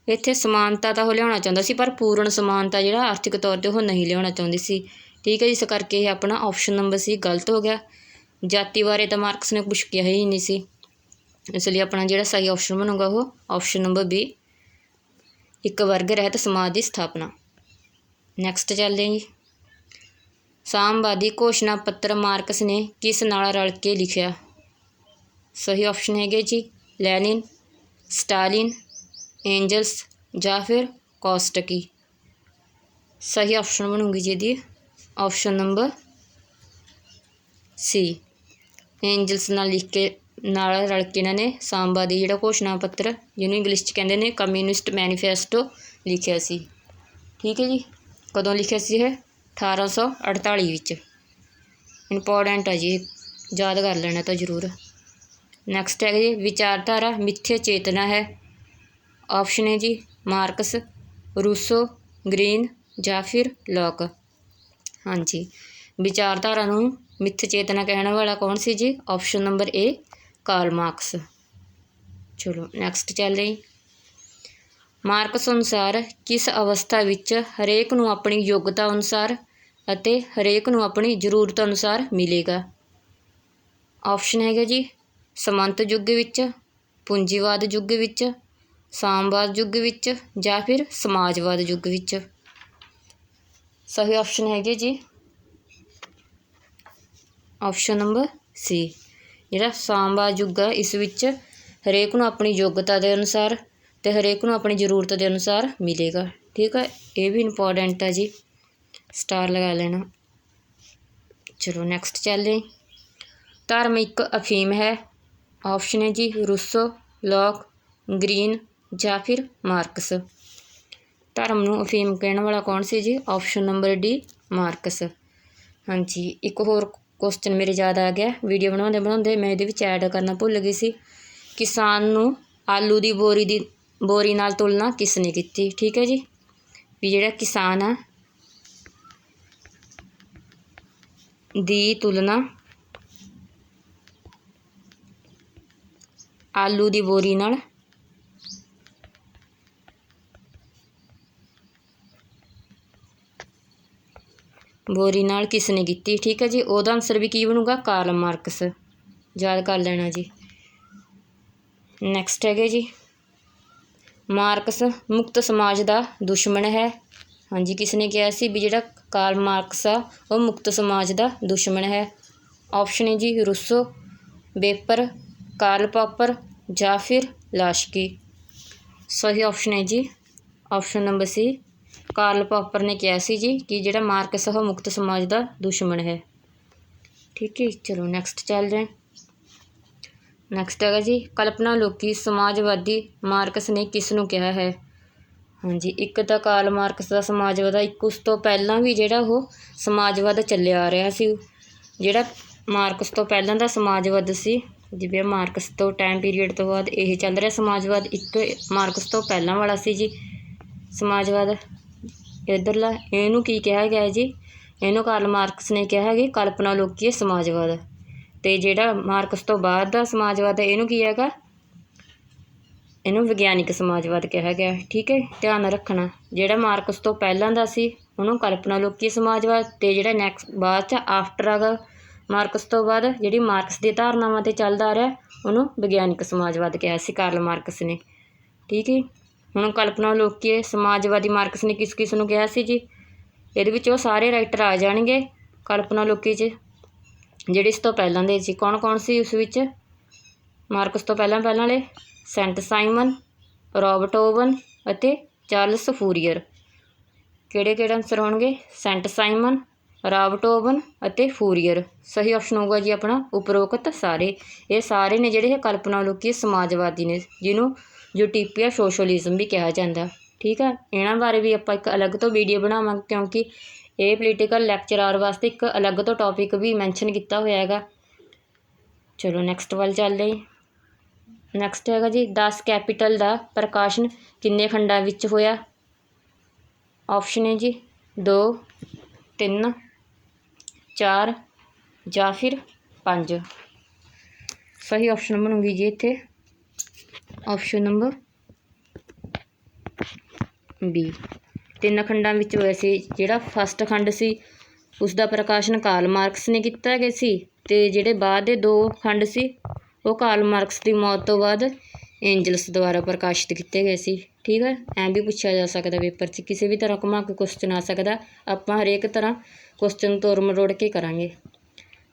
ਇੱਥੇ ਸਮਾਨਤਾ ਤਾਂ ਉਹ ਲਿਆਉਣਾ ਚਾਹੁੰਦਾ ਸੀ ਪਰ ਪੂਰਨ ਸਮਾਨਤਾ ਜਿਹੜਾ ਆਰਥਿਕ ਤੌਰ 'ਤੇ ਉਹ ਨਹੀਂ ਲਿਆਉਣਾ ਚਾਹੁੰਦੀ ਸੀ। ਠੀਕ ਹੈ, ਇਸ ਕਰਕੇ ਇਹ ਆਪਣਾ ਆਪਸ਼ਨ ਨੰਬਰ ਸੀ ਗਲਤ ਹੋ ਗਿਆ। ਜਾਤੀ ਬਾਰੇ ਤਾਂ ਮਾਰਕਸ ਨੇ ਕੁਛ ਕਿਹਾ ਹੀ ਨਹੀਂ ਸੀ, ਇਸ ਲਈ ਆਪਣਾ ਜਿਹੜਾ ਸਹੀ ਆਪਸ਼ਨ ਬਣੂਗਾ ਉਹ ਆਪਸ਼ਨ ਨੰਬਰ ਬੀ, ਇੱਕ ਵਰਗ ਰਹਿਤ ਸਮਾਜ ਦੀ ਸਥਾਪਨਾ। ਨੈਕਸਟ ਚੱਲਦੇ ਹਾਂ ਜੀ। ਸਾਮਵਾਦੀ ਘੋਸ਼ਣਾ ਪੱਤਰ ਮਾਰਕਸ ਨੇ ਕਿਸ ਨਾਲ ਰਲ ਕੇ ਲਿਖਿਆ? ਸਹੀ ਆਪਸ਼ਨ ਹੈਗੇ ਜੀ ਲੈਨਿਨ, ਸਟਾਲਿਨ, ਐਂਜਲਸ ਜਾਂ ਫਿਰ ਕੌਸਟਕੀ। ਸਹੀ ਆਪਸ਼ਨ ਬਣੂਗੀ ਜੀ ਇਹਦੀ ਆਪਸ਼ਨ ਨੰਬਰ ਸੀ, ਐਂਜਲਸ ਨਾਲ ਰਲ ਕੇ ਇਹਨਾਂ ਨੇ ਸਾਮਵਾਦੀ ਜਿਹੜਾ ਘੋਸ਼ਣਾ ਪੱਤਰ ਜਿਹਨੂੰ ਇੰਗਲਿਸ਼ 'ਚ ਕਹਿੰਦੇ ਨੇ ਕਮਿਊਨਿਸਟ ਮੈਨੀਫੈਸਟੋ ਲਿਖਿਆ ਸੀ। ਠੀਕ ਹੈ ਜੀ, ਕਦੋਂ ਲਿਖਿਆ ਸੀ ਇਹ? 1848 ਵਿੱਚ। ਇੰਪੋਰਟੈਂਟ ਹੈ ਜੀ, ਯਾਦ ਕਰ ਲੈਣਾ ਤਾਂ ਜ਼ਰੂਰ। ਨੈਕਸਟ ਹੈਗਾ ਜੀ ਵਿਚਾਰਧਾਰਾ ਮਿਥਿਆ ਚੇਤਨਾ ਹੈ। ਆਪਸ਼ਨ ਹੈ ਜੀ ਮਾਰਕਸ, रूसो, ग्रीन ਜਾਂ ਫਿਰ लॉक। हाँ जी, विचारधारा ਨੂੰ ਮਿੱਥ ਚੇਤਨਾ ਕਹਿਣ ਵਾਲਾ ਕੌਣ ਸੀ ਜੀ? Option number A Karl Marx. ਚਲੋ ਨੈਕਸਟ ਚੱਲਦੇ ਜੀ। ਮਾਰਕਸ ਅਨੁਸਾਰ ਕਿਸ ਅਵਸਥਾ ਵਿੱਚ ਹਰੇਕ ਨੂੰ ਆਪਣੀ ਯੋਗਤਾ ਅਨੁਸਾਰ ਅਤੇ ਹਰੇਕ ਨੂੰ ਆਪਣੀ ਜ਼ਰੂਰਤ ਅਨੁਸਾਰ ਮਿਲੇਗਾ? ऑप्शन ਹੈਗਾ ਜੀ ਸਮੰਤ ਯੁੱਗ ਵਿੱਚ, ਪੂੰਜੀਵਾਦ ਯੁੱਗ ਵਿੱਚ, ਸਾਮਵਾਦ ਯੁੱਗ ਵਿੱਚ ਜਾਂ ਫਿਰ ਸਮਾਜਵਾਦ ਯੁੱਗ ਵਿੱਚ। ਸਹੀ ऑप्शन ਹੈਗੇ ਜੀ ऑप्शन नंबर सी। ਜਿਹੜਾ ਸਾਮਵਾਦ ਯੁੱਗ ਆ ਇਸ ਵਿੱਚ ਹਰੇਕ ਨੂੰ ਆਪਣੀ ਯੋਗਤਾ ਦੇ ਅਨੁਸਾਰ ਅਤੇ ਹਰੇਕ ਨੂੰ ਆਪਣੀ ਜ਼ਰੂਰਤ ਦੇ ਅਨੁਸਾਰ ਮਿਲੇਗਾ। ਠੀਕ ਹੈ, ਇਹ ਵੀ ਇੰਪੋਰਟੈਂਟ ਹੈ ਜੀ, ਸਟਾਰ ਲਗਾ ਲੈਣਾ। ਚਲੋ ਨੈਕਸਟ ਚੱਲਦੇ। ਧਰਮ ਇੱਕ ਅਫੀਮ ਹੈ। ऑप्शन है जी रूसो, लॉक, ग्रीन ਜਾਂ ਫਿਰ ਮਾਰਕਸ। ਧਰਮ ਨੂੰ ਅਫੀਮ ਕਹਿਣ ਵਾਲਾ ਕੌਣ ਸੀ ਜੀ? Option number D Marx. ਹਾਂਜੀ, ਇੱਕ ਹੋਰ ਕੁਐਸਚਨ ਮੇਰੇ ਯਾਦ ਆ ਗਿਆ, ਵੀਡੀਓ ਬਣਾਉਂਦੇ ਬਣਾਉਂਦੇ ਮੈਂ ਇਹਦੇ ਵਿੱਚ ਐਡ ਕਰਨਾ ਭੁੱਲ ਗਈ ਸੀ। ਕਿਸਾਨ ਨੂੰ ਆਲੂ ਦੀ ਬੋਰੀ ਨਾਲ ਤੁਲਨਾ ਕਿਸ ਨੇ ਕੀਤੀ? ਠੀਕ ਹੈ ਜੀ, ਵੀ ਜਿਹੜਾ ਕਿਸਾਨ ਆ ਦੀ ਤੁਲਨਾ ਆਲੂ ਦੀ ਬੋਰੀ ਨਾਲ ਕਿਸ ਨੇ ਕੀਤੀ? ਠੀਕ ਹੈ ਜੀ, ਉਹਦਾ ਆਨਸਰ ਵੀ ਕੀ ਬਣੂਗਾ? Karl Marx. ਯਾਦ ਕਰ ਲੈਣਾ ਜੀ। ਨੈਕਸਟ ਹੈਗੇ ਜੀ ਮਾਰਕਸ ਮੁਕਤ ਸਮਾਜ ਦਾ ਦੁਸ਼ਮਣ ਹੈ। ਹਾਂਜੀ, ਕਿਸ ਨੇ ਕਿਹਾ ਸੀ ਵੀ ਜਿਹੜਾ ਕਾਰਲ ਮਾਰਕਸ ਆ ਉਹ ਮੁਕਤ ਸਮਾਜ ਦਾ ਦੁਸ਼ਮਣ ਹੈ? ऑप्शन है जी रूसो, वेपर, कार्ल पॉपर ਜਾਂ ਫਿਰ ਲਾਸ਼ਕੀ। ਸਹੀ ऑप्शन है जी ऑप्शन नंबर सी ਕਾਰਲ ਪॉपर ਨੇ ਕਿਹਾ ਸੀ ਜੀ ਕਿ ਜਿਹੜਾ ਮਾਰਕਸ ਉਹ ਮੁਕਤ ਸਮਾਜ ਦਾ ਦੁਸ਼ਮਣ ਹੈ। ਠੀਕ ਹੈ, ਚਲੋ ਨੈਕਸਟ ਚੱਲ ਰਹੇ। ਨੈਕਸਟ ਹੈਗਾ ਜੀ ਕਲਪਨਾ ਲੋਕੀ ਸਮਾਜਵਾਦੀ ਮਾਰਕਸ ਨੇ ਕਿਸ ਨੂੰ ਕਿਹਾ ਹੈ? ਹਾਂਜੀ, ਇੱਕ ਤਾਂ ਕਾਰਲ ਮਾਰਕਸ ਦਾ ਸਮਾਜਵਾਦ, ਇੱਕ ਉਸ ਤੋਂ ਪਹਿਲਾਂ ਵੀ ਜਿਹੜਾ ਉਹ ਸਮਾਜਵਾਦ ਚੱਲਿਆ ਆ ਰਿਹਾ ਸੀ। ਜਿਹੜਾ ਮਾਰਕਸ ਤੋਂ ਪਹਿਲਾਂ ਦਾ ਸਮਾਜਵਾਦ ਸੀ, ਜਿਵੇਂ ਮਾਰਕਸ ਤੋਂ ਟਾਈਮ ਪੀਰੀਅਡ ਤੋਂ ਬਾਅਦ ਇਹ ਚੱਲ ਰਿਹਾ ਸਮਾਜਵਾਦ, ਇੱਕ ਮਾਰਕਸ ਤੋਂ ਪਹਿਲਾਂ ਵਾਲਾ ਸੀ ਜੀ ਸਮਾਜਵਾਦ ਇੱਧਰਲਾ। ਇਹਨੂੰ ਕੀ ਕਿਹਾ ਗਿਆ ਜੀ? ਇਹਨੂੰ ਕਾਰਲ ਮਾਰਕਸ ਨੇ ਕਿਹਾ ਕਿ ਕਲਪਨਾ ਲੋਕੀ ਸਮਾਜਵਾਦ। ਅਤੇ ਜਿਹੜਾ ਮਾਰਕਸ ਤੋਂ ਬਾਅਦ ਦਾ ਸਮਾਜਵਾਦ ਹੈ ਇਹਨੂੰ ਕੀ ਹੈਗਾ? ਇਹਨੂੰ ਵਿਗਿਆਨਿਕ ਸਮਾਜਵਾਦ ਕਿਹਾ ਗਿਆ। ਠੀਕ ਹੈ, ਧਿਆਨ ਰੱਖਣਾ। ਜਿਹੜਾ ਮਾਰਕਸ ਤੋਂ ਪਹਿਲਾਂ ਦਾ ਸੀ ਉਹਨੂੰ ਕਲਪਨਾ ਲੋਕੀ ਸਮਾਜਵਾਦ, ਅਤੇ ਜਿਹੜਾ ਨੈਕਸਟ ਬਾਅਦ 'ਚ ਆਫਟਰ ਹੈਗਾ ਮਾਰਕਸ ਤੋਂ ਬਾਅਦ ਜਿਹੜੀ ਮਾਰਕਸ ਦੀ ਧਾਰਨਾਵਾਂ 'ਤੇ ਚੱਲਦਾ ਆ ਰਿਹਾ ਉਹਨੂੰ ਵਿਗਿਆਨਿਕ ਸਮਾਜਵਾਦ ਕਿਹਾ ਸੀ ਕਾਰਲ ਮਾਰਕਸ ਨੇ। ਠੀਕ ਹੈ, ਹੁਣ ਕਲਪਨਾ ਲੋਕੀ ਸਮਾਜਵਾਦੀ ਮਾਰਕਸ ਨੇ ਕਿਸ ਕਿਸ ਨੂੰ ਕਿਹਾ ਸੀ ਜੀ? ਇਹਦੇ ਵਿੱਚ ਉਹ ਸਾਰੇ ਰਾਈਟਰ ਆ ਜਾਣਗੇ ਕਲਪਨਾ ਲੋਕੀ 'ਚ ਜਿਹੜੇ ਇਸ ਤੋਂ ਪਹਿਲਾਂ ਦੇ ਸੀ। ਕੌਣ ਕੌਣ ਸੀ ਉਸ ਵਿੱਚ? ਮਾਰਕਸ ਤੋਂ ਪਹਿਲਾਂ ਵਾਲੇ ਸੈਂਟ ਸਾਈਮਨ, ਰੋਬਰਟ ਓਵਨ ਅਤੇ ਚਾਰਲਸ ਫੂਰੀਅਰ। ਕਿਹੜੇ ਆਨਸਰ ਹੋਣਗੇ? ਸੈਂਟ ਸਾਈਮਨ, ਰਾਬਰਟ ਓਵਨ ਅਤੇ ਫੂਰੀਅਰ। ਸਹੀ ਆਪਸ਼ਨ ਹੋਊਗਾ ਜੀ ਆਪਣਾ ਉਪਰੋਕਤ ਸਾਰੇ। ਇਹ ਸਾਰੇ ਨੇ ਜਿਹੜੇ ਕਲਪਨਾ ਲੋਕੀ ਸਮਾਜਵਾਦੀ ਨੇ, ਜਿਹਨੂੰ ਯੂਟੋਪੀਆ ਸੋਸ਼ਲਿਜ਼ਮ ਵੀ ਕਿਹਾ ਜਾਂਦਾ। ਠੀਕ ਆ, ਇਹਨਾਂ ਬਾਰੇ ਵੀ ਆਪਾਂ ਇੱਕ ਅਲੱਗ ਤੋਂ ਵੀਡੀਓ ਬਣਾਵਾਂਗੇ ਕਿਉਂਕਿ ਇਹ ਪੋਲੀਟੀਕਲ ਲੈਕਚਰਾਰ ਵਾਸਤੇ ਇੱਕ ਅਲੱਗ ਤੋਂ ਟੌਪਿਕ ਵੀ ਮੈਂਸ਼ਨ ਕੀਤਾ ਹੋਇਆ ਹੈਗਾ। ਚਲੋ ਨੈਕਸਟ ਵੱਲ ਚੱਲਦੇ। ਨੈਕਸਟ ਹੈਗਾ ਜੀ 10 ਕੈਪੀਟਲ ਦਾ ਪ੍ਰਕਾਸ਼ਨ ਕਿੰਨੇ ਖੰਡਾਂ ਵਿੱਚ ਹੋਇਆ? ऑप्शन है जी 2, 3, 4 ਜਾਂ ਫਿਰ 5। ਸਹੀ ऑप्शन ਬਣੂਗੀ ਜੀ ਇੱਥੇ ऑप्शन नंबर बी। 3 ਖੰਡਾਂ ਵਿੱਚ ਹੋਇਆ ਸੀ। ਜਿਹੜਾ ਫਸਟ ਖੰਡ ਸੀ ਉਸ ਦਾ ਪ੍ਰਕਾਸ਼ਨ ਕਾਰਲ ਮਾਰਕਸ ਨੇ ਕੀਤਾ ਗਿਆ ਸੀ, ਅਤੇ ਜਿਹੜੇ ਬਾਅਦ ਦੇ 2 ਖੰਡ ਸੀ ਉਹ ਕਾਰਲ ਮਾਰਕਸ ਦੀ ਮੌਤ ਤੋਂ ਬਾਅਦ ਐਂਜਲਸ ਦੁਆਰਾ ਪ੍ਰਕਾਸ਼ਿਤ ਕੀਤੇ ਗਏ ਸੀ। ਠੀਕ ਹੈ, ਐਂ ਵੀ ਪੁੱਛਿਆ ਜਾ ਸਕਦਾ ਪੇਪਰ 'ਚ, ਕਿਸੇ ਵੀ ਤਰ੍ਹਾਂ ਘੁਮਾ ਕੇ ਕੁਐਸਚਨ ਆ ਸਕਦਾ। ਆਪਾਂ ਹਰੇਕ ਤਰ੍ਹਾਂ ਕੁਐਸਚਨ ਤੋੜ ਮਰੋੜ ਕੇ ਕਰਾਂਗੇ।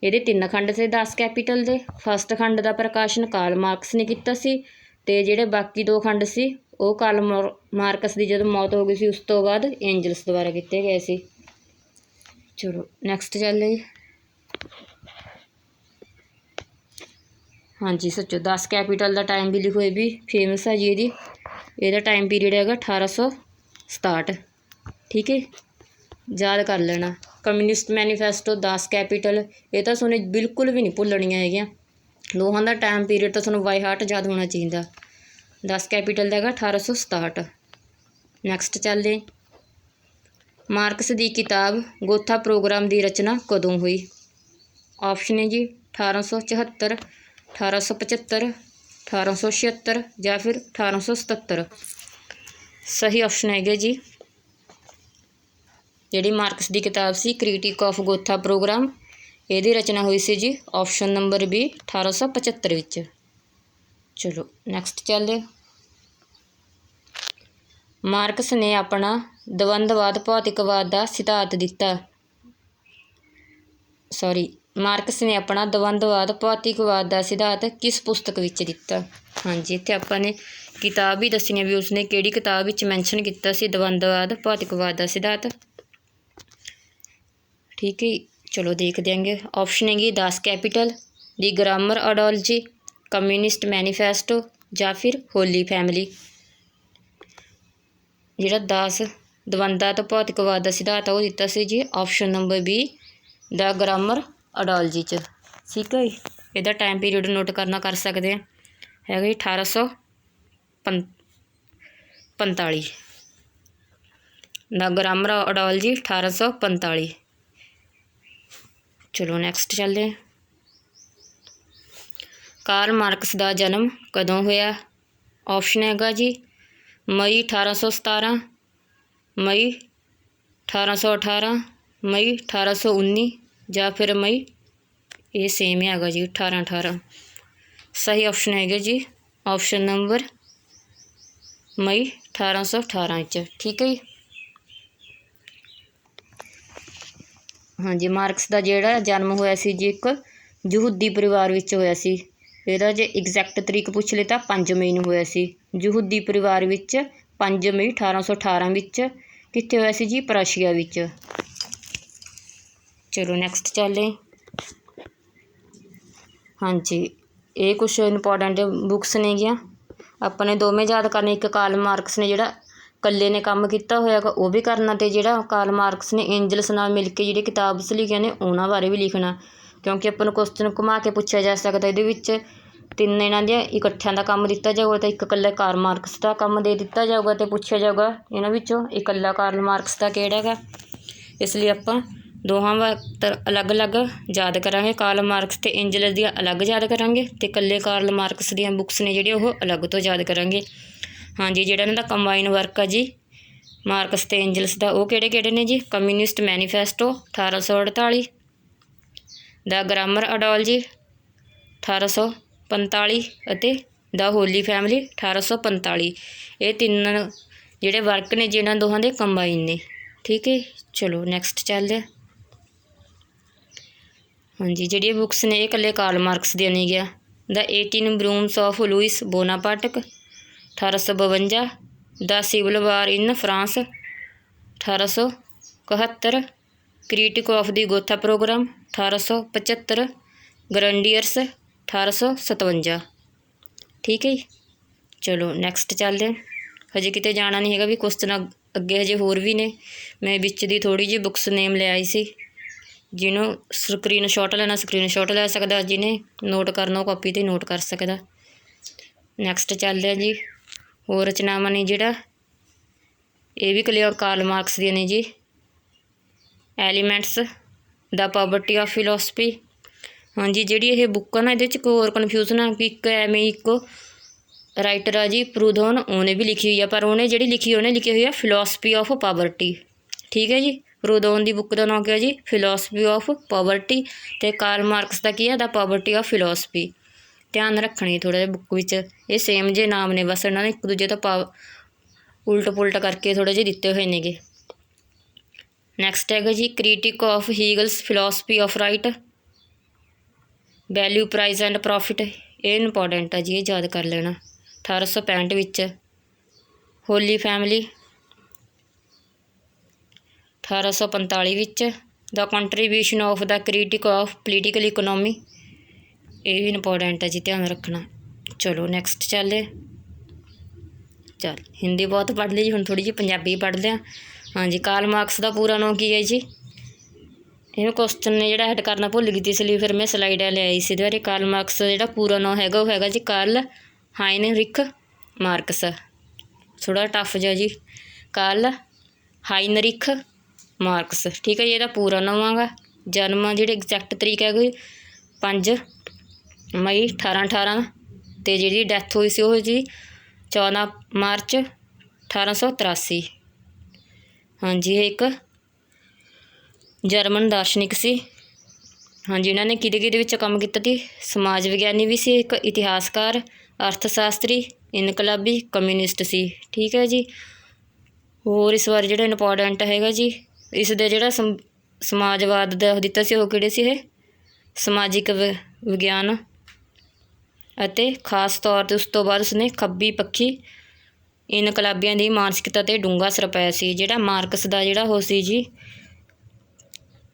ਇਹਦੇ 3 ਖੰਡ ਸੀ 10 ਕੈਪੀਟਲ ਦੇ। ਫਸਟ ਖੰਡ ਦਾ ਪ੍ਰਕਾਸ਼ਨ ਕਾਰਲ ਮਾਰਕਸ ਨੇ ਕੀਤਾ ਸੀ, ਅਤੇ ਜਿਹੜੇ ਬਾਕੀ 2 ਖੰਡ ਸੀ ਉਹ ਕਾਰਲ ਮਾਰਕਸ ਦੀ ਜਦੋਂ ਮੌਤ ਹੋ ਗਈ ਸੀ ਉਸ ਤੋਂ ਬਾਅਦ ਐਂਜਲਸ ਦੁਆਰਾ ਕੀਤੇ ਗਏ ਸੀ। ਚਲੋ ਨੈਕਸਟ ਚੱਲੇ। ਹਾਂਜੀ ਸੱਚੋ 10 ਕੈਪੀਟਲ ਦਾ ਟਾਈਮ ਵੀ ਲਿਖੋ, ਇਹ ਵੀ ਫੇਮਸ ਹੈ ਜੀ। ਇਹਦਾ ਟਾਈਮ ਪੀਰੀਅਡ ਹੈਗਾ 1867। ਠੀਕ ਹੈ, ਯਾਦ ਕਰ ਲੈਣਾ। ਕਮਿਊਨਿਸਟ ਮੈਨੀਫੈਸਟੋ 10 ਕੈਪੀਟਲ, ਇਹ ਤਾਂ ਤੁਹਾਨੂੰ ਬਿਲਕੁਲ ਵੀ ਨਹੀਂ ਭੁੱਲਣੀਆਂ ਹੈਗੀਆਂ। ਦੋਹਾਂ ਦਾ ਟਾਈਮ ਪੀਰੀਅਡ ਤਾਂ ਤੁਹਾਨੂੰ ਬਾਈ ਹਾਰਟ ਯਾਦ ਹੋਣਾ ਚਾਹੀਦਾ। 10 ਕੈਪੀਟਲ ਦਾ ਹੈਗਾ 1867। ਨੈਕਸਟ ਚੱਲਦੇ। ਮਾਰਕਸ ਦੀ ਕਿਤਾਬ ਗੋਥਾ ਪ੍ਰੋਗਰਾਮ ਦੀ ਰਚਨਾ ਕਦੋਂ ਹੋਈ? ਆਪਸ਼ਨ ਹੈ ਜੀ 1874, 1875, 1876 ਜਾਂ ਫਿਰ 1877। ਸਹੀ ਆਪਸ਼ਨ ਹੈਗਾ ਜੀ ਜਿਹੜੀ ਮਾਰਕਸ ਦੀ ਕਿਤਾਬ ਸੀ ਕ੍ਰਿਟਿਕ ਆਫ ਗੋਥਾ ਪ੍ਰੋਗਰਾਮ, ਇਹਦੀ ਰਚਨਾ ਹੋਈ ਸੀ ਜੀ ਆਪਸ਼ਨ ਨੰਬਰ B 1875 ਵਿੱਚ। ਚਲੋ ਨੈਕਸਟ ਚੱਲਦੇ। ਮਾਰਕਸ ਨੇ ਆਪਣਾ ਦਵੰਦਵਾਦ ਭੌਤਿਕਵਾਦ ਦਾ ਸਿਧਾਂਤ ਦਿੱਤਾ। ਮਾਰਕਸ ਨੇ ਆਪਣਾ ਦਵੰਦਵਾਦ ਭੌਤਿਕਵਾਦ ਦਾ ਸਿਧਾਂਤ ਕਿਸ ਪੁਸਤਕ ਵਿੱਚ ਦਿੱਤਾ? ਹਾਂਜੀ, ਇੱਥੇ ਆਪਾਂ ਨੇ ਕਿਤਾਬ ਵੀ ਦੱਸਣੀ ਹੈ ਵੀ ਉਸਨੇ ਕਿਹੜੀ ਕਿਤਾਬ ਵਿੱਚ ਮੈਂਸ਼ਨ ਕੀਤਾ ਸੀ ਦਵੰਦਵਾਦ ਭੌਤਿਕਵਾਦ ਦਾ ਸਿਧਾਂਤ। ਠੀਕ ਹੈ, ਚਲੋ ਦੇਖ ਦਿਆਂਗੇ। ਆਪਸ਼ਨ ਹੈਗੀ ਦਾਸ ਕੈਪੀਟਲ, ਦੀ ਗ੍ਰਾਮਰ ਆਡੋਲਜੀ, ਕਮਿਊਨਿਸਟ ਮੈਨੀਫੈਸਟੋ ਜਾਂ ਫਿਰ ਹੋਲੀ ਫੈਮਿਲੀ। ਜਿਹੜਾ ਦਵੰਦਵਾਦ ਭੌਤਿਕਵਾਦ ਦਾ ਸਿਧਾਂਤ ਉਹ ਦਿੱਤਾ ਸੀ ਜੀ ਆਪਸ਼ਨ ਨੰਬਰ B ਦਾ ਗ੍ਰਾਮਰ ਆਡੋਲਜੀ 'ਚ। ਠੀਕ ਹੈ ਜੀ, ਇਹਦਾ ਟਾਈਮ ਪੀਰੀਅਡ ਨੋਟ ਕਰਨਾ ਕਰ ਸਕਦੇ ਹਾਂ, ਹੈਗਾ ਜੀ 1845 ਦਾ ਗ੍ਰਾਮਰ ਆਡੋਲਜੀ 1845। ਚਲੋ ਨੈਕਸਟ ਚੱਲਦੇ। ਕਾਰਲ ਮਾਰਕਸ ਦਾ ਜਨਮ ਕਦੋਂ ਹੋਇਆ? ਆਪਸ਼ਨ ਹੈਗਾ ਜੀ ਮਈ 1817, ਮਈ 1818, ਮਈ 1819 ਜਾਂ ਫਿਰ ਮਈ, ਇਹ ਸੇਮ ਹੀ ਹੈਗਾ ਜੀ 1818। ਸਹੀ ਆਪਸ਼ਨ ਹੈਗਾ ਜੀ ਆਪਸ਼ਨ ਨੰਬਰ ਮਈ 1818 ਵਿੱਚ। ਠੀਕ ਹੈ ਜੀ। ਹਾਂਜੀ, ਮਾਰਕਸ ਦਾ ਜਿਹੜਾ ਜਨਮ ਹੋਇਆ ਸੀ ਜੀ ਇੱਕ ਯਹੂਦੀ ਪਰਿਵਾਰ ਵਿੱਚ ਹੋਇਆ ਸੀ। ਇਹਦਾ ਜੇ ਐਗਜ਼ੈਕਟ ਤਰੀਕ ਪੁੱਛ ਲਏ ਤਾਂ 5 ਮਈ ਨੂੰ ਹੋਇਆ ਸੀ ਯਹੂਦੀ ਪਰਿਵਾਰ ਵਿੱਚ, 5 ਮਈ 1818 ਵਿੱਚ। ਕਿੱਥੇ ਹੋਇਆ ਸੀ ਜੀ? ਪ੍ਰਸ਼ੀਆ ਵਿੱਚ। ਚਲੋ ਨੈਕਸਟ ਚੱਲਦੇ। ਹਾਂਜੀ, ਇਹ ਕੁਛ ਇੰਪੋਰਟੈਂਟ ਬੁੱਕਸ ਨੇਗੀਆਂ, ਆਪਾਂ ਨੇ ਦੋਵੇਂ ਯਾਦ ਕਰਨੇ। ਇੱਕ ਕਾਰਲ ਮਾਰਕਸ ਨੇ ਜਿਹੜਾ ਇਕੱਲੇ ਨੇ ਕੰਮ ਕੀਤਾ ਹੋਇਆ ਗਾ ਉਹ ਵੀ ਕਰਨਾ, ਅਤੇ ਜਿਹੜਾ ਕਾਰਲ ਮਾਰਕਸ ਨੇ ਐਂਜਲਸ ਨਾਲ ਮਿਲ ਕੇ ਜਿਹੜੀ ਕਿਤਾਬਸ ਲਿਖੀਆਂ ਨੇ ਉਹਨਾਂ ਬਾਰੇ ਵੀ ਲਿਖਣਾ, ਕਿਉਂਕਿ ਆਪਾਂ ਨੂੰ ਕੁਐਸਚਨ ਘੁਮਾ ਕੇ ਪੁੱਛਿਆ ਜਾ ਸਕਦਾ। ਇਹਦੇ ਵਿੱਚ 3 ਇਹਨਾਂ ਦੀਆਂ ਇਕੱਠਿਆਂ ਦਾ ਕੰਮ ਦਿੱਤਾ ਜਾਊਗਾ ਅਤੇ ਇੱਕ ਇਕੱਲਾ ਕਾਰਲ ਮਾਰਕਸ ਦਾ ਕੰਮ ਦੇ ਦਿੱਤਾ ਜਾਊਗਾ ਅਤੇ ਪੁੱਛਿਆ ਜਾਊਗਾ ਇਹਨਾਂ ਵਿੱਚੋਂ ਇਕੱਲਾ ਕਾਰਲ ਮਾਰਕਸ ਦਾ ਕਿਹੜਾ ਗਾ। ਇਸ ਲਈ ਆਪਾਂ ਦੋਹਾਂ ਵਕਤ ਅਲੱਗ-ਅਲੱਗ ਯਾਦ ਕਰਾਂਗੇ। ਕਾਰਲ ਮਾਰਕਸ ਅਤੇ ਐਂਜਲਸ ਦੀਆਂ ਅਲੱਗ ਯਾਦ ਕਰਾਂਗੇ ਅਤੇ ਇਕੱਲੇ ਕਾਰਲ ਮਾਰਕਸ ਦੀਆਂ ਬੁੱਕਸ ਨੇ ਜਿਹੜੀਆਂ ਉਹ ਅਲੱਗ ਤੋਂ ਯਾਦ ਕਰਾਂਗੇ। ਹਾਂਜੀ, ਜਿਹੜਾ ਇਹਨਾਂ ਦਾ ਕੰਬਾਈਨ ਵਰਕ ਆ ਜੀ ਮਾਰਕਸ ਅਤੇ ਐਂਜਲਸ ਦਾ, ਉਹ ਕਿਹੜੇ ਨੇ ਜੀ? ਕਮਿਊਨਿਸਟ ਮੈਨੀਫੈਸਟੋ 1848, ਦਾ ਗ੍ਰਾਮਰ ਆਡੋਲਜੀ 1845 ਅਤੇ ਦਾ ਹੋਲੀ ਫੈਮਿਲੀ 1845। ਇਹ 3 ਜਿਹੜੇ ਵਰਕ ਨੇ ਜਿਹਨਾਂ ਦੋਹਾਂ ਦੇ ਕੰਬਾਈਨ ਨੇ। ਠੀਕ ਹੈ, ਚਲੋ ਨੈਕਸਟ ਚੱਲਦੇ। ਹਾਂਜੀ, ਜਿਹੜੀਆਂ ਬੁੱਕਸ ਨੇ ਇਹ ਇਕੱਲੇ ਕਾਰਲ ਮਾਰਕਸ ਦੀਆਂ ਨਹੀਂ ਗਿਆ। The 18 Brumaire of Louis Bonaparte 1852, the civil war in France 1871, critique of the Gotha programme 1875, Grundrisse 1857। ਠੀਕ ਹੈ ਜੀ, ਚਲੋ ਨੈਕਸਟ ਚੱਲਦੇ। ਹਜੇ ਕਿਤੇ ਜਾਣਾ ਨਹੀਂ ਹੈਗਾ ਵੀ ਕੁਐਸਚਨ ਅੱਗੇ ਹਜੇ ਹੋਰ ਵੀ ਨੇ। ਮੈਂ ਵਿੱਚ ਦੀ ਥੋੜ੍ਹੀ ਜਿਹੀ ਬੁੱਕਸ ਨੇਮ ਲੈ ਆਈ ਸੀ, ਜਿਹਨੂੰ ਸਕਰੀਨ ਸ਼ਾਟ ਲੈਣਾ ਸਕਰੀਨ ਸ਼ਾਟ ਲੈ ਸਕਦਾ, ਜਿਹਨੇ ਨੋਟ ਕਰਨਾ ਉਹ ਕਾਪੀ 'ਤੇ ਨੋਟ ਕਰ ਸਕਦਾ। ਨੈਕਸਟ ਚੱਲਦੇ ਆ ਜੀ। ਹੋਰ ਰਚਨਾਵਾਂ ਨੇ ਜਿਹੜਾ ਇਹ ਵੀ ਕਲੀਅਰ ਕਾਰਲ ਮਾਰਕਸ ਦੀਆਂ ਨੇ ਜੀ। Elements, the poverty of philosophy. ਹਾਂਜੀ, ਜਿਹੜੀ ਇਹ ਬੁੱਕ ਆ ਨਾ ਇਹਦੇ 'ਚ ਇੱਕ ਹੋਰ ਕਨਫਿਊਜ਼ਨ ਆ ਕਿ ਇੱਕ ਐਵੇਂ ਇੱਕ ਰਾਈਟਰ ਆ ਜੀ ਪ੍ਰੂਦੋਨ, ਉਹਨੇ ਵੀ ਲਿਖੀ ਹੋਈ ਆ, ਪਰ ਉਹਨੇ ਜਿਹੜੀ ਲਿਖੀ ਹੋਈ ਆ ਫਿਲੋਸਫੀ ਆਫ ਪਾਵਰਟੀ। ਠੀਕ ਹੈ ਜੀ, ਪ੍ਰੂਦੋਨ ਦੀ ਬੁੱਕ ਦਾ ਨਾਮ ਕੀ ਹੈ ਜੀ? Philosophy of poverty. ਅਤੇ ਕਾਰਲ ਮਾਰਕਸ ਦਾ ਕੀ ਹੈ? ਦਾ ਪਾਵਰਟੀ ਆਫ ਫਿਲੋਸਫੀ। ਧਿਆਨ ਰੱਖਣੀ ਥੋੜ੍ਹਾ ਜਿਹਾ ਬੁੱਕ ਵਿੱਚ, ਇਹ ਸੇਮ ਜਿਹੇ ਨਾਮ ਨੇ, ਬਸ ਇਹਨਾਂ ਨੇ ਇੱਕ ਦੂਜੇ ਤੋਂ ਉਲਟ ਪੁਲਟ ਕਰਕੇ ਥੋੜ੍ਹੇ ਜਿਹੇ ਦਿੱਤੇ ਹੋਏ ਨੇਗੇ। ਨੈਕਸਟ ਹੈਗਾ ਜੀ critique of Hegel's philosophy of right, value price and profit. ਇਹ ਇੰਪੋਰਟੈਂਟ ਆ ਜੀ, ਇਹ ਯਾਦ ਕਰ ਲੈਣਾ। 1865 ਵਿੱਚ। ਹੋਲੀ ਫੈਮਿਲੀ 1845 ਵਿੱਚ। The contribution of the critique of political economy, ਇਹ ਵੀ ਇੰਪੋਰਟੈਂਟ ਹੈ ਜੀ, ਧਿਆਨ ਰੱਖਣਾ। ਚਲੋ ਨੈਕਸਟ ਚੱਲਦੇ। ਹਿੰਦੀ ਬਹੁਤ ਪੜ੍ਹ ਲਈ ਜੀ, ਹੁਣ ਥੋੜ੍ਹੀ ਜਿਹੀ ਪੰਜਾਬੀ ਪੜ੍ਹਦੇ ਹਾਂ। ਹਾਂਜੀ, ਕਾਰਲ ਮਾਰਕਸ ਦਾ ਪੂਰਾ ਨਾਮ ਕੀ ਹੈ ਜੀ? ਇਹ ਕੁਐਸਚਨ ਨੇ ਜਿਹੜਾ ਐਡ ਕਰਨਾ ਭੁੱਲ ਗਈ ਸੀ, ਇਸ ਲਈ ਫਿਰ ਮੈਂ ਸਲਾਈਡ ਲਿਆਈ ਸੀ ਇਹਦੇ ਬਾਰੇ। ਕਾਰਲ ਮਾਰਕਸ ਦਾ ਜਿਹੜਾ ਪੂਰਾ ਨਾਮ ਹੈਗਾ ਉਹ ਹੈਗਾ ਜੀ ਕਾਰਲ ਹਾਇਨਰਿਖ ਮਾਰਕਸ। ਥੋੜ੍ਹਾ ਟਫ ਜਿਹਾ ਜੀ। Karl Heinrich Marx. ਠੀਕ ਹੈ ਜੀ, ਇਹਦਾ ਪੂਰਾ ਨਾਮ ਗਾ। ਜਨਮ ਜਿਹੜੇ ਐਗਜ਼ੈਕਟ ਤਰੀਕ ਹੈਗੀ 5 ਮਈ 1818 ਅਤੇ ਜਿਹੜੀ ਡੈਥ ਹੋਈ ਸੀ ਉਹ ਜੀ 14 ਮਾਰਚ 1883। ਹਾਂਜੀ, ਇਹ ਇੱਕ ਜਰਮਨ ਦਾਰਸ਼ਨਿਕ ਸੀ। ਹਾਂਜੀ, ਇਹਨਾਂ ਨੇ ਕਿਹਦੇ ਵਿੱਚ ਕੰਮ ਕੀਤਾ ਸੀ? ਸਮਾਜ ਵਿਗਿਆਨੀ ਵੀ ਸੀ, ਇੱਕ ਇਤਿਹਾਸਕਾਰ, ਅਰਥ ਸ਼ਾਸਤਰੀ, ਇਨਕਲਾਬੀ, ਕਮਿਊਨਿਸਟ ਸੀ। ਠੀਕ ਹੈ ਜੀ। ਹੋਰ ਇਸ ਬਾਰੇ ਜਿਹੜਾ ਇੰਪੋਰਟੈਂਟ ਹੈਗਾ ਜੀ, ਇਸ ਦੇ ਜਿਹੜਾ ਸਮਾਜਵਾਦ ਦਾ ਦਿੱਤਾ ਸੀ ਉਹ ਕਿਹੜੇ ਸੀ? ਇਹ ਸਮਾਜਿਕ ਵਿਗਿਆਨ, ਅਤੇ ਖ਼ਾਸ ਤੌਰ 'ਤੇ ਉਸ ਤੋਂ ਬਾਅਦ ਉਸਨੇ ਖੱਬੀ ਪੱਖੀ ਇਨਕਲਾਬੀਆਂ ਦੀ ਮਾਨਸਿਕਤਾ 'ਤੇ ਡੂੰਘਾ ਅਸਰ ਪਾਇਆ ਸੀ। ਜਿਹੜਾ ਮਾਰਕਸ ਦਾ ਜਿਹੜਾ ਉਹ ਸੀ ਜੀ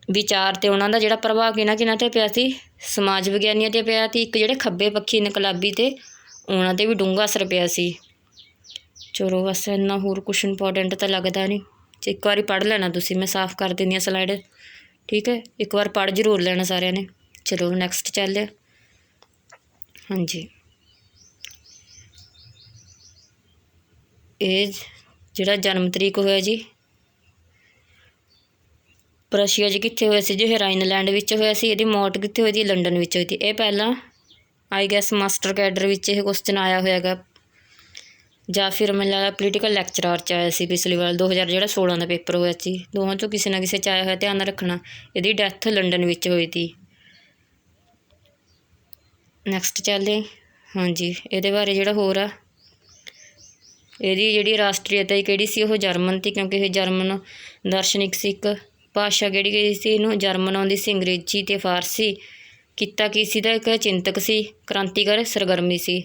ਵਿਚਾਰ, ਅਤੇ ਉਹਨਾਂ ਦਾ ਜਿਹੜਾ ਪ੍ਰਭਾਵ ਕਿਹਨਾਂ 'ਤੇ ਪਿਆ ਸੀ? ਸਮਾਜ ਵਿਗਿਆਨੀਆਂ 'ਤੇ ਪਿਆ ਸੀ। ਇੱਕ ਜਿਹੜੇ ਖੱਬੇ ਪੱਖੀ ਇਨਕਲਾਬੀ 'ਤੇ ਉਹਨਾਂ 'ਤੇ ਵੀ ਡੂੰਘਾ ਅਸਰ ਪਿਆ ਸੀ। ਚਲੋ ਬਸ ਇੰਨਾ, ਹੋਰ ਕੁਛ ਇੰਪੋਰਟੈਂਟ ਤਾਂ ਲੱਗਦਾ ਨਹੀਂ। ਇੱਕ ਵਾਰੀ ਪੜ੍ਹ ਲੈਣਾ ਤੁਸੀਂ, ਮੈਂ ਸਾਫ਼ ਕਰ ਦਿੰਦੀ ਹਾਂ ਸਲਾਈਡ। ਠੀਕ ਹੈ, ਇੱਕ ਵਾਰ ਪੜ੍ਹ ਜ਼ਰੂਰ ਲੈਣਾ ਸਾਰਿਆਂ ਨੇ। ਚਲੋ ਨੈਕਸਟ ਚੱਲ। ਹਾਂਜੀ, ਇਹ ਜਿਹੜਾ ਜਨਮ ਤਰੀਕ ਹੋਇਆ ਜੀ ਪ੍ਰਸ਼ੀਆ 'ਚ ਕਿੱਥੇ ਹੋਇਆ ਸੀ ਜੀ? ਇਹ ਰਾਈਨਲੈਂਡ ਵਿੱਚ ਹੋਇਆ ਸੀ। ਇਹਦੀ ਮੌਤ ਕਿੱਥੇ ਹੋਈ ਸੀ? ਲੰਡਨ ਵਿੱਚ ਹੋਈ ਸੀ। ਇਹ ਪਹਿਲਾਂ ਆਈ ਗੈਸ ਮਾਸਟਰ ਕੈਡਰ ਵਿੱਚ ਇਹ ਕੁਸ਼ਚਨ ਆਇਆ ਹੋਇਆ ਗਾ, ਜਾਂ ਫਿਰ ਮੈਨੂੰ ਲੱਗਦਾ ਪੋਲੀਟੀਕਲ ਲੈਕਚਰਾਰ 'ਚ ਆਇਆ ਸੀ ਪਿਛਲੀ ਵਾਰ 2016 ਦਾ ਪੇਪਰ ਹੋਇਆ ਸੀ। ਦੋਵਾਂ 'ਚੋਂ ਕਿਸੇ ਨਾ ਕਿਸੇ 'ਚ ਆਇਆ ਹੋਇਆ, ਧਿਆਨ ਰੱਖਣਾ। ਇਹਦੀ ਡੈਥ ਲੰਡਨ ਵਿੱਚ ਹੋਈ ਸੀ। ਨੈਕਸਟ ਚੱਲੇ। ਹਾਂਜੀ, ਇਹਦੇ ਬਾਰੇ ਜਿਹੜਾ ਹੋਰ ਆ, ਇਹਦੀ ਜਿਹੜੀ ਰਾਸ਼ਟਰੀਅਤਾ ਕਿਹੜੀ ਸੀ? ਉਹ ਜਰਮਨ ਸੀ, ਕਿਉਂਕਿ ਇਹ ਜਰਮਨ ਦਾਰਸ਼ਨਿਕ ਸੀ। ਇੱਕ ਭਾਸ਼ਾ ਕਿਹੜੀ ਗਈ ਸੀ ਇਹਨੂੰ? ਜਰਮਨ ਆਉਂਦੀ ਸੀ, ਅੰਗਰੇਜ਼ੀ ਅਤੇ ਫਾਰਸੀ। ਕਿੱਤਾ ਕੀ ਸੀ ਦਾ? ਇੱਕ ਚਿੰਤਕ ਸੀ, ਕ੍ਰਾਂਤੀਕਾਰੀ ਸਰਗਰਮੀ ਸੀ।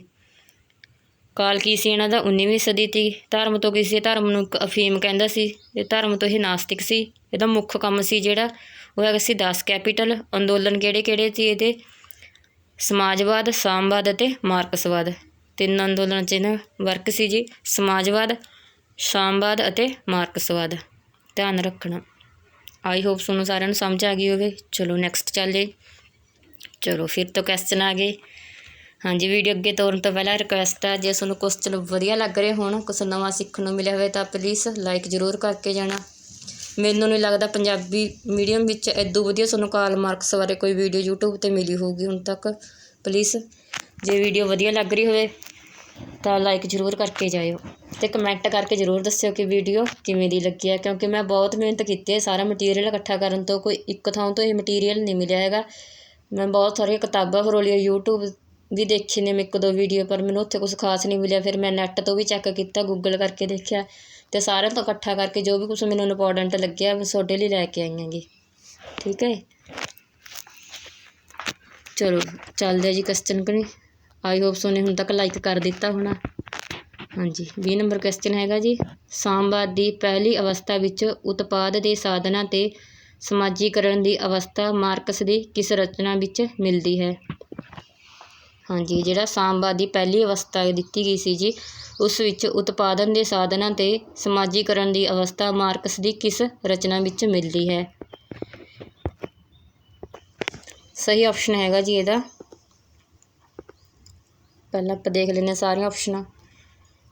ਕਾਲ ਕੀ ਸੀ ਇਹਨਾਂ ਦਾ? 19ਵੀਂ ਸਦੀ ਸੀ। ਧਰਮ ਤੋਂ ਕੀ ਸੀ? ਧਰਮ ਨੂੰ ਇੱਕ ਅਫੀਮ ਕਹਿੰਦਾ ਸੀ, ਇਹ ਧਰਮ ਤੋਂ ਇਹ ਨਾਸਤਿਕ ਸੀ। ਇਹਦਾ ਮੁੱਖ ਕੰਮ ਸੀ ਜਿਹੜਾ ਉਹ ਹੈਗਾ ਸੀ ਦਾਸ ਕੈਪੀਟਲ। ਅੰਦੋਲਨ ਕਿਹੜੇ ਸੀ ਇਹਦੇ? ਸਮਾਜਵਾਦ, ਸਾਮਵਾਦ ਅਤੇ ਮਾਰਕਸਵਾਦ। 3 ਅੰਦੋਲਨ 'ਚ ਇਹਨਾਂ ਵਰਕ ਸੀ ਜੀ, ਸਮਾਜਵਾਦ, ਸਾਮਵਾਦ ਅਤੇ ਮਾਰਕਸਵਾਦ। ਧਿਆਨ ਰੱਖਣਾ। ਆਈ ਹੋਪ ਤੁਹਾਨੂੰ ਸਾਰਿਆਂ ਨੂੰ ਸਮਝ ਆ ਗਈ ਹੋਵੇ। ਚਲੋ ਨੈਕਸਟ ਚੱਲੇ। ਚਲੋ ਫਿਰ ਤੋਂ ਕੁਐਸਚਨ ਆ ਗਏ। ਹਾਂਜੀ, ਵੀਡੀਓ ਅੱਗੇ ਤੋਰਨ ਤੋਂ ਪਹਿਲਾਂ ਰਿਕੁਐਸਟ ਹੈ, ਜੇ ਤੁਹਾਨੂੰ ਕੁਐਸਚਨ ਵਧੀਆ ਲੱਗ ਰਹੇ ਹੋਣ, ਕੁਛ ਨਵਾਂ ਸਿੱਖਣ ਨੂੰ ਮਿਲਿਆ ਹੋਵੇ ਤਾਂ ਪਲੀਜ਼ ਲਾਈਕ ਜ਼ਰੂਰ ਕਰਕੇ ਜਾਣਾ। ਮੈਨੂੰ ਨਹੀਂ ਲੱਗਦਾ ਪੰਜਾਬੀ ਮੀਡੀਅਮ ਵਿੱਚ ਐਦੋਂ ਵਧੀਆ ਤੁਹਾਨੂੰ ਕਾਰਲ ਮਾਰਕਸ ਬਾਰੇ ਕੋਈ ਵੀਡੀਓ ਯੂਟਿਊਬ 'ਤੇ ਮਿਲੀ ਹੋਊਗੀ ਹੁਣ ਤੱਕ। ਪਲੀਜ਼ ਜੇ ਵੀਡੀਓ ਵਧੀਆ ਲੱਗ ਰਹੀ ਹੋਵੇ ਤਾਂ ਲਾਈਕ ਜ਼ਰੂਰ ਕਰਕੇ ਜਾਇਓ, ਅਤੇ ਕਮੈਂਟ ਕਰਕੇ ਜ਼ਰੂਰ ਦੱਸਿਓ ਕਿ ਵੀਡੀਓ ਕਿਵੇਂ ਦੀ ਲੱਗੀ ਹੈ, ਕਿਉਂਕਿ ਮੈਂ ਬਹੁਤ ਮਿਹਨਤ ਕੀਤੀ ਹੈ ਸਾਰਾ ਮਟੀਰੀਅਲ ਇਕੱਠਾ ਕਰਨ ਤੋਂ। ਕੋਈ ਇੱਕ ਥਾਂ ਤੋਂ ਇਹ ਮਟੀਰੀਅਲ ਨਹੀਂ ਮਿਲਿਆ ਹੈਗਾ। ਮੈਂ ਬਹੁਤ ਸਾਰੀਆਂ ਕਿਤਾਬਾਂ ਫਰੋਲੀਆਂ, ਯੂਟਿਊਬ ਵੀ ਦੇਖੇ ਨੇ ਮੈਂ 1-2 ਵੀਡੀਓ, ਪਰ ਮੈਨੂੰ ਉੱਥੇ ਕੁਛ ਖਾਸ ਨਹੀਂ ਮਿਲਿਆ। ਫਿਰ ਮੈਂ ਨੈੱਟ ਤੋਂ ਵੀ ਚੈੱਕ ਕੀਤਾ, ਗੂਗਲ ਕਰਕੇ ਦੇਖਿਆ, ਅਤੇ ਸਾਰਿਆਂ ਤੋਂ ਇਕੱਠਾ ਕਰਕੇ ਜੋ ਵੀ ਕੁਛ ਮੈਨੂੰ ਇੰਪੋਰਟੈਂਟ ਲੱਗਿਆ ਮੈਂ ਤੁਹਾਡੇ ਲਈ ਲੈ ਕੇ ਆਈ ਹੈਗੀ। ਠੀਕ ਹੈ, ਚਲੋ ਚੱਲਦੇ ਜੀ ਕੁਐਸਚਨ ਕਨੀ। ਆਈ ਹੋਪ ਸੋ ਨੇ ਹੁਣ ਤੱਕ ਲਾਈਕ ਕਰ ਦਿੱਤਾ ਹੋਣਾ। ਹਾਂਜੀ, 20 ਨੰਬਰ ਕੁਐਸਚਨ ਹੈਗਾ ਜੀ, ਸਾਮਵਾਦ ਦੀ ਪਹਿਲੀ ਅਵਸਥਾ ਵਿੱਚ ਉਤਪਾਦ ਦੇ ਸਾਧਨਾਂ ਅਤੇ ਸਮਾਜੀਕਰਨ ਦੀ ਅਵਸਥਾ ਮਾਰਕਸ ਦੀ ਕਿਸ ਰਚਨਾ ਵਿੱਚ ਮਿਲਦੀ ਹੈ? ਹਾਂਜੀ, ਜਿਹੜਾ ਸਾਮਵਾਦ ਦੀ ਪਹਿਲੀ ਅਵਸਥਾ ਦਿੱਤੀ ਗਈ ਸੀ ਜੀ, ਉਸ ਵਿੱਚ ਉਤਪਾਦਨ ਦੇ ਸਾਧਨਾਂ ਅਤੇ ਸਮਾਜੀਕਰਨ ਦੀ ਅਵਸਥਾ ਮਾਰਕਸ ਦੀ ਕਿਸ ਰਚਨਾ ਵਿੱਚ ਮਿਲਦੀ ਹੈ? ਸਹੀ ਆਪਸ਼ਨ ਹੈਗਾ ਜੀ ਇਹਦਾ, ਪਹਿਲਾਂ ਆਪਾਂ ਦੇਖ ਲੈਂਦੇ ਹਾਂ ਸਾਰੀਆਂ ਆਪਸ਼ਨਾਂ।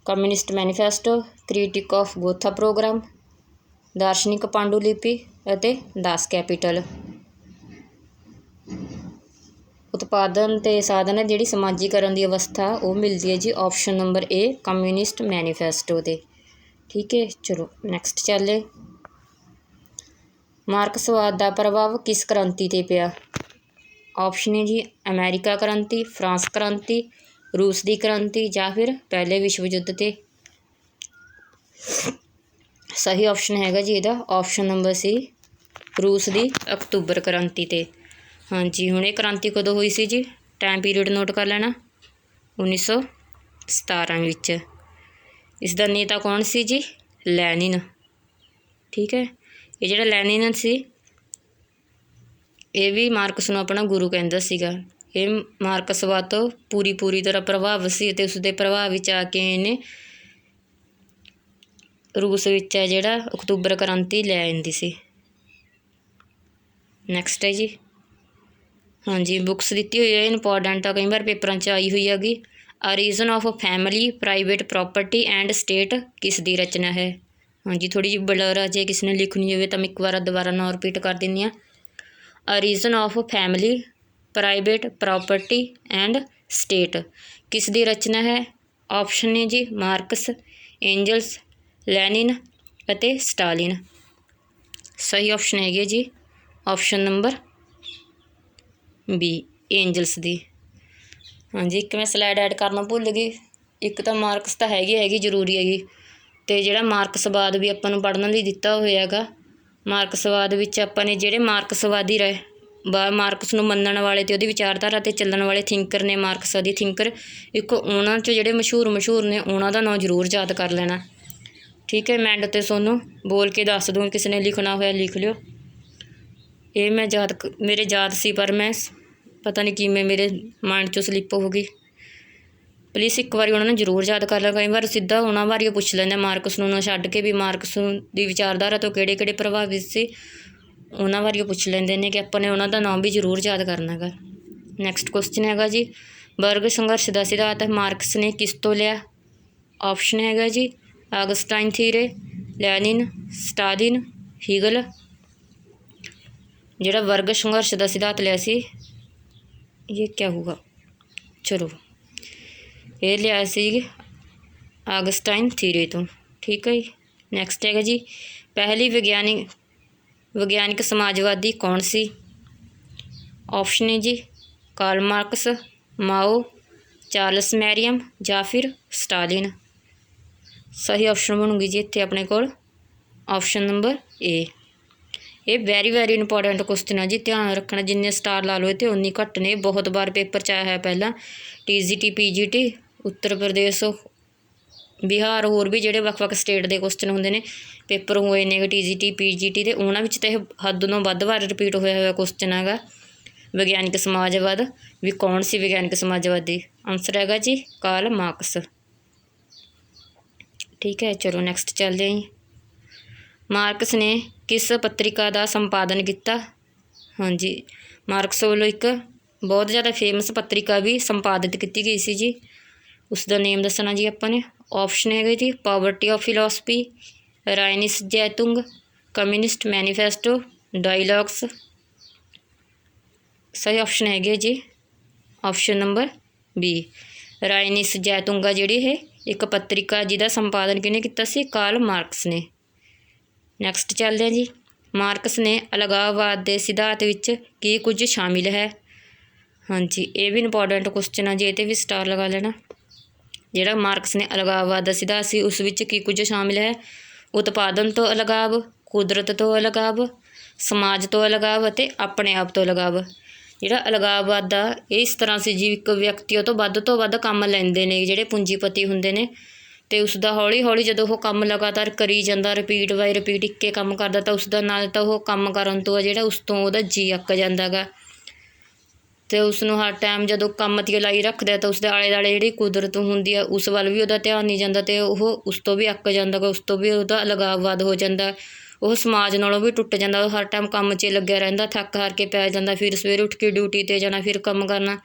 Communist manifesto, critique of Gotha programme, ਦਾਰਸ਼ਨਿਕ ਪਾਂਡੂਲਿਪੀ ਅਤੇ ਦਾਸ ਕੈਪੀਟਲ। ਉਤਪਾਦਨ ਅਤੇ ਸਾਧਨ ਜਿਹੜੀ ਸਮਾਜੀਕਰਨ ਦੀ ਅਵਸਥਾ ਉਹ ਮਿਲਦੀ ਹੈ ਜੀ ਆਪਸ਼ਨ ਨੰਬਰ ਏ, ਕਮਿਊਨਿਸਟ ਮੈਨੀਫੈਸਟੋ 'ਤੇ। ਠੀਕ ਹੈ, ਚਲੋ ਨੈਕਸਟ ਚੱਲੇ। ਮਾਰਕਸਵਾਦ ਦਾ ਪ੍ਰਭਾਵ ਕਿਸ ਕ੍ਰਾਂਤੀ 'ਤੇ ਪਿਆ? ਆਪਸ਼ਨ ਹੈ ਜੀ ਅਮਰੀਕਾ ਕ੍ਰਾਂਤੀ, ਫਰਾਂਸ ਕ੍ਰਾਂਤੀ, ਰੂਸ ਦੀ ਕ੍ਰਾਂਤੀ ਜਾਂ ਫਿਰ ਪਹਿਲੇ ਵਿਸ਼ਵ ਯੁੱਧ 'ਤੇ। ਸਹੀ ਆਪਸ਼ਨ ਹੈਗਾ ਜੀ ਇਹਦਾ ਆਪਸ਼ਨ ਨੰਬਰ ਸੀ, ਰੂਸ ਦੀ ਅਕਤੂਬਰ ਕ੍ਰਾਂਤੀ 'ਤੇ। ਹਾਂਜੀ, ਹੁਣ ਇਹ ਕ੍ਰਾਂਤੀ ਕਦੋਂ ਹੋਈ ਸੀ ਜੀ? ਟਾਈਮ ਪੀਰੀਅਡ ਨੋਟ ਕਰ ਲੈਣਾ, 1917 ਵਿੱਚ। ਇਸ ਦਾ ਨੇਤਾ ਕੌਣ ਸੀ ਜੀ? ਲੈਨਿਨ। ਠੀਕ ਹੈ, ਇਹ ਜਿਹੜਾ ਲੈਨਿਨ ਸੀ ਇਹ ਵੀ ਮਾਰਕਸ ਨੂੰ ਆਪਣਾ ਗੁਰੂ ਕਹਿੰਦਾ ਸੀਗਾ। ਇਹ ਮਾਰਕਸਵਾਦ ਤੋਂ ਪੂਰੀ ਤਰ੍ਹਾਂ ਪ੍ਰਭਾਵਿਤ ਸੀ, ਅਤੇ ਉਸਦੇ ਪ੍ਰਭਾਵ ਵਿੱਚ ਆ ਕੇ ਇਹਨੇ ਰੂਸ ਵਿੱਚ ਹੈ ਜਿਹੜਾ ਅਕਤੂਬਰ ਕ੍ਰਾਂਤੀ ਲੈ ਆਂਦੀ ਸੀ। ਨੈਕਸਟ ਹੈ ਜੀ, ਹਾਂਜੀ ਬੁੱਕਸ ਦਿੱਤੀ ਹੋਈ ਹੈ ਇੰਪੋਰਟੈਂਟ ਆ, ਕਈ ਵਾਰ ਪੇਪਰਾਂ 'ਚ ਆਈ ਹੋਈ ਹੈਗੀ। A reason of family, private property and state ਕਿਸ ਦੀ ਰਚਨਾ ਹੈ? हाँ जी, थोड़ी जी ब्लर आ जाए किसी ने लिखनी हो तो मैं एक बार दोबारा ना रिपीट कर दिंदी हाँ। Origin of family, private property and state किस दी रचना है? ऑप्शन ने जी मार्क्स, एंजल्स, लैनिन ਅਤੇ स्टालिन। सही ऑप्शन है जी ऑप्शन नंबर बी एंजल्स दी। हाँ जी, एक मैं स्लाइड ऐड करना भुल गई। एक तो मार्क्स तो हैगी जरूरी हैगी, तो जोड़ा मार्क्सवाद भी अपन पढ़ने लिए दिता होया गा। मार्क्सवाद विच आपां ने जिहड़े मार्क्सवादी रहे मार्क्स नूं मनण वाले ते उहदी विचारधारा ते चलण वाले थिंकर ने मार्क्सवादी थिंकर, एक उन्हां चों जिहड़े मशहूर ने उन्हां दा नाम जरूर याद कर लेना। ठीक है, मैं एंड ते सोनू बोल के दस दूँ, किसी ने लिखना होया लिख लियो। ये मैं मेरे याद सी पर मैं पता नहीं किवें मेरे माइंड चों स्लिप हो गई। प्लीज़ एक बार उन्होंने जरूर याद कर लिया। कई बार सीधा उन्होंने बारे पुछ लेंगे मार्क्स नूं छड्ड के भी मार्क्स दी विचारधारा तो किहड़े प्रभावित से उन्होंने बारे पुछ लेंदे ने कि अपने उन्होंने नाम भी जरूर याद करना है। नैक्सट क्वेश्चन हैगा जी वर्ग संघर्ष का सिद्धांत मार्क्स ने किस तो लिया? ऑप्शन हैगा जी ऑगस्टाइन थीरे, लैनिन, स्टालिन, हीगल। जिहड़ा वर्ग संघर्ष का सिद्धांत लिया सी ये क्या होगा, चलो ये लिया सी ऑगस्टाइन थीरे तो। ठीक है जी, नैक्सट हैगा जी पहली विज्ञानिक समाजवादी कौन सी? ऑप्शन है जी कार्ल मार्क्स, माओ, चार्ल्स मैरियम या फिर स्टालिन। सही ऑप्शन बनूगी जी इत्थे अपने कोल ऑप्शन नंबर ए। ये वैरी इंपॉर्टेंट क्वेश्चन है जी, ध्यान रखना। जिन्ने स्टार ला लो तो उन्नी घट ने। बहुत बार पेपर च आया है पहला TGT PGT उत्तर प्रदेश बिहार होर भी जोड़े वक् स्टेट के क्वेश्चन होंगे ने पेपर हुए ने TGT PGT के उन्होंने तो हद तो वध बार रिपीट होया हुआ क्वेश्चन है विज्ञानिक समाजवाद भी कौन सी विज्ञानिक समाजवादी? आंसर हैगा जी कार्ल मार्क्स। ठीक है, चलो नैक्सट चलते हैं। मार्क्स ने किस पत्रिका का संपादन किया? हाँ जी, मार्क्स वालों एक बहुत ज़्यादा फेमस पत्रिका भी संपादित की गई सी जी, उसका नेम दसना जी अपने। ऑप्शन है जी poverty of philosophy, Rheinische Zeitung, communist manifesto, dialogues. सही ऑप्शन है जी option number B Rheinische Zeitung जिहड़ी है एक पत्रिका जिहदा संपादन किहने कीता सी? कार्ल मार्क्स ने। नैक्सट चलते हैं जी मार्क्स ने अलगाववाद के सिद्धांत विच की कुछ शामिल है? हाँ जी, ये भी इंपॉर्टेंट क्वेश्चन है जी, ये भी स्टार लगा लेना। जिहड़ा मार्क्स ने अलगाववाद का सिद्धांत सी उस विच की कुछ शामिल है? उत्पादन तो अलगाव, कुदरत तो अलगाव, समाज तो अलगाव ते अपने आप तो अलगाव। जिहड़ा अलगाववाद आ ये इस तरह से जी एक व्यक्ति तो वध काम लैंदे ने जिहड़े पूंजीपति हुंदे ने ते उसदा हौली हौली जदों वो काम लगातार करी जांदा रिपीट बाय रिपीट इक्के काम करदा तो उसदा नाल तो वो काम करन तो जिहड़ा उस तो उहदा जी अक जांदा गा ते उसनूं हर टाइम जदों काम ते लाई रखदा तो उसदे आले दुआले जिहड़ी कुदरत हुंदी आ उस वल भी उहदा ध्यान नहीं जांदा ते ओह उस तो भी अक जांदा गा, उस तो भी उहदा अलगाववाद हो जांदा। वह समाज नालों भी टुट जाता, हर टाइम काम 'च लग्या रहिंदा, थक हार के पै जांदा, फिर सवेरे उठ के ड्यूटी ते जाना, फिर काम करना।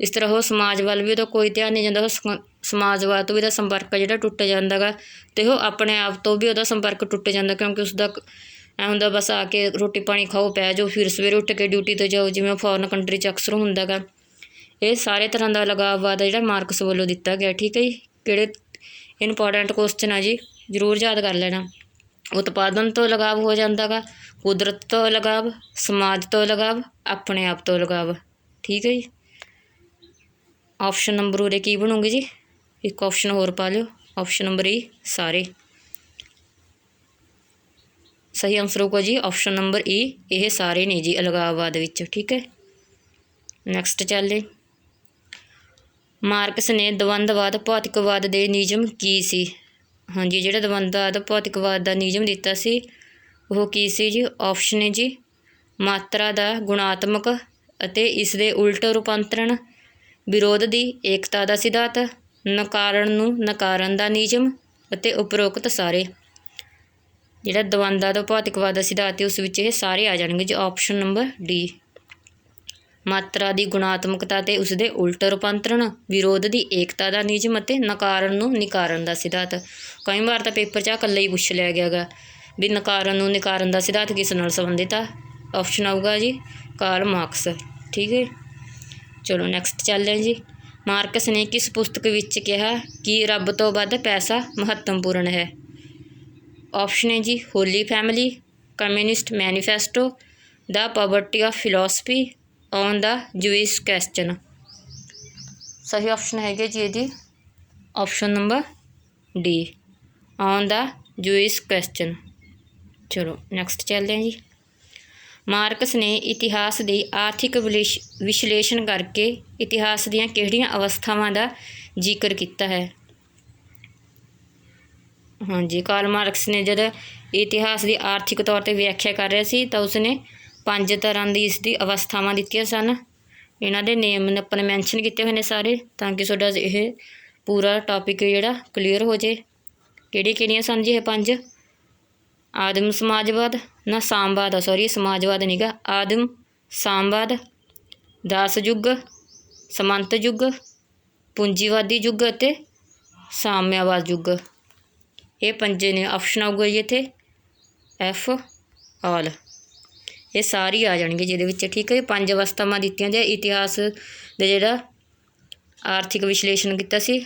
इस तरह वो समाज वाल भी कोई ध्यान नहीं जाता, समाजवाद तो भी संपर्क जिहड़ा टुट जांदा गा ते वो अपने आप तो भी उहदा संपर्क टुट जांदा क्योंकि उसका ऐ हुंदा बस आके रोटी पानी खाओ पै जाओ फिर सवेरे उठ के ड्यूटी ते जाओ, जिवें फॉरन कंट्री 'च अक्सर हुंदा गा। ये सारे तरह का लगाववाद जिहड़ा मार्क्स वालों दिता गया। ठीक है जी, किहड़े इंपॉर्टेंट क्वेश्चन है जी, जरूर याद कर लेना। उत्पादन तो लगाव हो जाता गा, कुदरत तो लगाव, समाज तो लगाव, अपने आप तो लगाव। ठीक है जी, ऑप्शन नंबर उरे की बनूगी जी, एक ऑप्शन होर पा लियो, ऑप्शन नंबर ई सारे। सही आंसर होगा जी ऑप्शन नंबर ई, ये सारे ने जी अलगाववाद विच। ठीक है, नैक्सट चलते। मार्क्स ने द्वंद्ववाद भौतिकवाद के नियम की सी? हाँ जी, जिहड़ा द्वंद्ववाद भौतिकवाद का नियम दिता सी वो की सी जी? ऑप्शन है जी मात्रा का गुणात्मक अते इसदे उल्ट रूपांतरण, विरोध की एकता का सिद्धांत, नकारण नूं नकारन का नियम अते उपरोक्त सारे। जिहड़ा द्वंद्ववाद भौतिकवाद का सिद्धांत है उस विच ये सारे आ जाएंगे जी, ऑप्शन नंबर डी। ਮਾਤਰਾ ਦੀ ਗੁਣਾਤਮਕਤਾ ਤੇ ਉਸਦੇ ਉਲਟ ਰੂਪਾਂਤਰਣ, ਵਿਰੋਧ ਦੀ ਏਕਤਾ ਦਾ ਨਿਯਮ ਅਤੇ ਨਕਾਰਨ ਨੂੰ ਨਿਕਾਰਨ ਦਾ ਸਿਧਾਂਤ। ਕਈ ਵਾਰ ਤਾਂ ਪੇਪਰ 'ਚ ਇਕੱਲਾ ਹੀ ਪੁੱਛ ਲਿਆ ਗਿਆ ਗਾ ਵੀ ਨਕਾਰਨ ਨੂੰ ਨਿਕਾਰਨ ਦਾ ਸਿਧਾਂਤ ਕਿਸ ਨਾਲ ਸੰਬੰਧਿਤ ਆ। ਆਪਸ਼ਨ ਆਊਗਾ ਜੀ ਕਾਰਲ ਮਾਰਕਸ। ਠੀਕ ਹੈ, ਚਲੋ ਨੈਕਸਟ ਚੱਲਦੇ ਹਾਂ ਜੀ। ਮਾਰਕਸ ਨੇ ਕਿਸ ਪੁਸਤਕ ਵਿੱਚ ਕਿਹਾ ਕਿ ਰੱਬ ਤੋਂ ਵੱਧ ਪੈਸਾ ਮਹੱਤਵਪੂਰਨ ਹੈ। ਆਪਸ਼ਨ ਹੈ ਜੀ holy family, communist manifesto, the poverty of philosophy, on the Jewish question. ਸਹੀ ਆਪਸ਼ਨ ਹੈਗੇ ਜੀ ਇਹਦੀ option number D, on the Jewish question. ਚਲੋ ਨੈਕਸਟ ਚੱਲਦੇ ਹਾਂ ਜੀ। ਮਾਰਕਸ ਨੇ ਇਤਿਹਾਸ ਦੀ ਆਰਥਿਕ ਵਿਸ਼ਲੇਸ਼ਣ ਕਰਕੇ ਇਤਿਹਾਸ ਦੀਆਂ ਕਿਹੜੀਆਂ ਅਵਸਥਾਵਾਂ ਦਾ ਜ਼ਿਕਰ ਕੀਤਾ ਹੈ। ਹਾਂਜੀ, ਕਾਰਲ ਮਾਰਕਸ ਨੇ ਜਦ ਇਤਿਹਾਸ ਦੀ ਆਰਥਿਕ ਤੌਰ 'ਤੇ ਵਿਆਖਿਆ ਕਰ ਰਿਹਾ ਸੀ ਤਾਂ ਉਸਨੇ 5 ਤਰ੍ਹਾਂ ਦੀ ਇਸ ਦੀ ਅਵਸਥਾਵਾਂ ਦਿੱਤੀਆਂ ਸਨ। ਇਹਨਾਂ ਦੇ ਨੇਮ ਆਪਾਂ ਨੇ ਮੈਂਸ਼ਨ ਕੀਤੇ ਹੋਏ ਨੇ ਸਾਰੇ, ਤਾਂ ਕਿ ਤੁਹਾਡਾ ਇਹ ਪੂਰਾ ਟੌਪਿਕ ਜਿਹੜਾ ਕਲੀਅਰ ਹੋ ਜੇ। ਕਿਹੜੀਆਂ ਸਨ ਜੀ ਇਹ 5? ਆਦਮ ਸਮਾਜਵਾਦ, ਨਾ ਸਾਮਵਾਦ ਆ, ਸੌਰੀ ਸਮਾਜਵਾਦ ਨਹੀਂ ਗਾ, ਆਦਮ ਸਾਮਵਾਦ, ਦਾਸ ਯੁੱਗ, ਸਮੰਤ ਯੁੱਗ, ਪੂੰਜੀਵਾਦੀ ਯੁੱਗ ਅਤੇ ਸਾਮਿਆਵਾਦ ਯੁੱਗ। ਇਹ 5 ਨੇ। ਆਪਸ਼ਨ ਆਊਗਾ ਜੀ ਇੱਥੇ ਐਫ ਆਲ। ਇਹ ਸਾਰੀ ਆ ਜਾਣਗੇ ਜਿਹਦੇ ਵਿੱਚ। ਠੀਕ ਹੈ, 5 ਅਵਸਥਾਵਾਂ ਦਿੱਤੀਆਂ ਜਾਂ ਇਤਿਹਾਸ ਦੇ ਜਿਹੜਾ ਆਰਥਿਕ ਵਿਸ਼ਲੇਸ਼ਣ ਕੀਤਾ ਸੀ।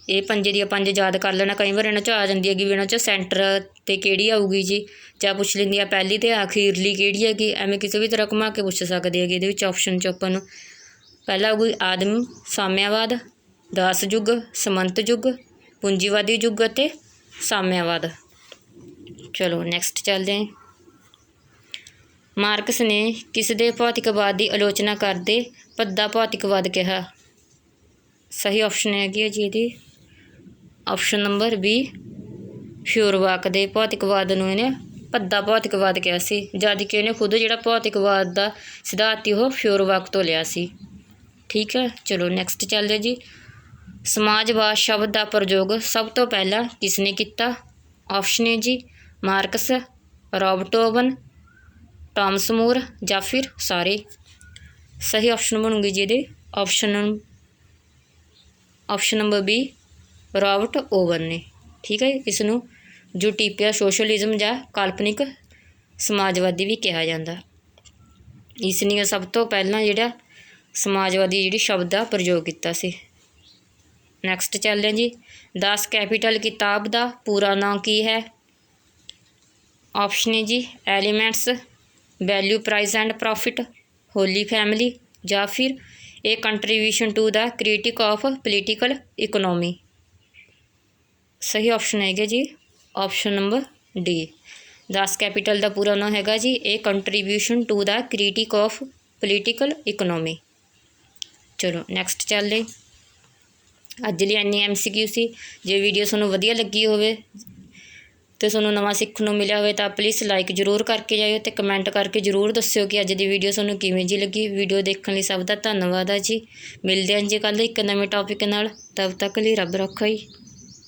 ਇਹ 5 ਦੀਆਂ 5 ਯਾਦ ਕਰ ਲੈਣਾ। ਕਈ ਵਾਰ ਇਹਨਾਂ 'ਚ ਆ ਜਾਂਦੀ ਹੈਗੀ ਵੀ ਇਹਨਾਂ 'ਚ ਸੈਂਟਰ 'ਤੇ ਕਿਹੜੀ ਆਊਗੀ ਜੀ, ਜਾਂ ਪੁੱਛ ਲੈਂਦੀ ਆ ਪਹਿਲੀ ਅਤੇ ਅਖੀਰਲੀ ਕਿਹੜੀ ਹੈਗੀ, ਐਵੇਂ ਕਿਸੇ ਵੀ ਤਰ੍ਹਾਂ ਘੁਮਾ ਕੇ ਪੁੱਛ ਸਕਦੇ ਹੈਗੇ। ਇਹਦੇ ਵਿੱਚ ਆਪਸ਼ਨ 'ਚ ਆਪਾਂ ਨੂੰ ਪਹਿਲਾਂ ਆਊਗੀ ਆਦਮ ਸਾਮਿਆਵਾਦ, ਦਾਸ ਯੁੱਗ, ਸਮੰਤ ਯੁੱਗ, ਪੂੰਜੀਵਾਦੀ ਯੁੱਗ ਅਤੇ ਸਾਮਿਆਵਾਦ। ਚਲੋ ਨੈਕਸਟ ਚੱਲਦੇ ਹਾਂ। ਮਾਰਕਸ ਨੇ ਕਿਸ ਦੇ ਭੌਤਿਕਵਾਦ ਦੀ ਆਲੋਚਨਾ ਕਰਦੇ ਭੱਦਾ ਭੌਤਿਕਵਾਦ ਕਿਹਾ। ਸਹੀ ਆਪਸ਼ਨ ਹੈਗੀ ਹੈ ਜੀ ਇਹਦੀ ਆਪਸ਼ਨ ਨੰਬਰ ਬੀ, ਫਿਊਰਬਾਕ ਦੇ ਭੌਤਿਕਵਾਦ ਨੂੰ ਇਹਨੇ ਭੱਦਾ ਭੌਤਿਕਵਾਦ ਕਿਹਾ ਸੀ, ਜਦ ਕਿ ਇਹਨੇ ਖੁਦ ਜਿਹੜਾ ਭੌਤਿਕਵਾਦ ਦਾ ਸਿਧਾਂਤ ਸੀ ਉਹ ਫਿਊਰਬਾਕ ਤੋਂ ਲਿਆ ਸੀ। ਠੀਕ ਹੈ, ਚਲੋ ਨੈਕਸਟ ਚੱਲਦੇ ਜੀ। ਸਮਾਜਵਾਦ ਸ਼ਬਦ ਦਾ ਪ੍ਰਯੋਗ ਸਭ ਤੋਂ ਪਹਿਲਾਂ ਕਿਸ ਨੇ ਕੀਤਾ। ਆਪਸ਼ਨ ਹੈ ਜੀ ਮਾਰਕਸ, ਰੌਬਰਟ ਓਵਨ, ਟਾਮਸ ਮੂਰ ਜਾਂ ਫਿਰ ਸਾਰੇ। ਸਹੀ ਆਪਸ਼ਨ ਬਣੂਗੀ ਜੀ ਇਹਦੇ option number B, Robert oven ਨੇ। ਠੀਕ ਹੈ, ਇਸ ਨੂੰ ਯੂਟੋਪੀਆ ਸੋਸ਼ਲਿਜ਼ਮ ਜਾਂ ਕਾਲਪਨਿਕ ਸਮਾਜਵਾਦੀ ਵੀ ਕਿਹਾ ਜਾਂਦਾ। ਇਸ ਨੇ ਸਭ ਤੋਂ ਪਹਿਲਾਂ ਜਿਹੜਾ ਸਮਾਜਵਾਦੀ ਜਿਹੜੀ ਸ਼ਬਦ ਦਾ ਪ੍ਰਯੋਗ ਕੀਤਾ ਸੀ। ਨੈਕਸਟ ਚੱਲਦੇ ਹਾਂ ਜੀ। 10 ਕੈਪੀਟਲ ਕਿਤਾਬ ਦਾ ਪੂਰਾ ਨਾਂ ਕੀ ਹੈ। ਆਪਸ਼ਨ ਹੈ ਜੀ elements, value, price and profit, holy family ਜਾਂ ਫਿਰ a contribution to the critique of political economy. ਸਹੀ ਆਪਸ਼ਨ ਹੈਗਾ ਜੀ ਆਪਸ਼ਨ ਨੰਬਰ ਡੀ। 10 ਕੈਪੀਟਲ ਦਾ ਪੂਰਾ ਨਾਂ ਹੈਗਾ ਜੀ a contribution to the critique of political economy. ਚਲੋ ਨੈਕਸਟ ਚੱਲਦੇ। ਅੱਜ ਲਈ ਇੰਨੀ MCQ ਸੀ। ਜੇ ਵੀਡੀਓ ਤੁਹਾਨੂੰ ਵਧੀਆ ਲੱਗੀ ਹੋਵੇ ਅਤੇ ਤੁਹਾਨੂੰ ਨਵਾਂ ਸਿੱਖਣ ਨੂੰ ਮਿਲਿਆ ਹੋਵੇ ਤਾਂ ਪਲੀਜ਼ ਲਾਈਕ ਜ਼ਰੂਰ ਕਰਕੇ ਜਾਇਓ ਅਤੇ ਕਮੈਂਟ ਕਰਕੇ ਜ਼ਰੂਰ ਦੱਸਿਓ ਕਿ ਅੱਜ ਦੀ ਵੀਡੀਓ ਤੁਹਾਨੂੰ ਕਿਵੇਂ ਜੀ ਲੱਗੀ। ਵੀਡੀਓ ਦੇਖਣ ਲਈ ਸਭ ਦਾ ਧੰਨਵਾਦ ਆ ਜੀ। ਮਿਲਦੇ ਹਾਂ ਜੀ ਕੱਲ੍ਹ ਇੱਕ ਨਵੇਂ ਟੌਪਿਕ ਨਾਲ। ਤਬ ਤੱਕ ਲਈ ਰੱਬ ਰੱਖਾ ਜੀ।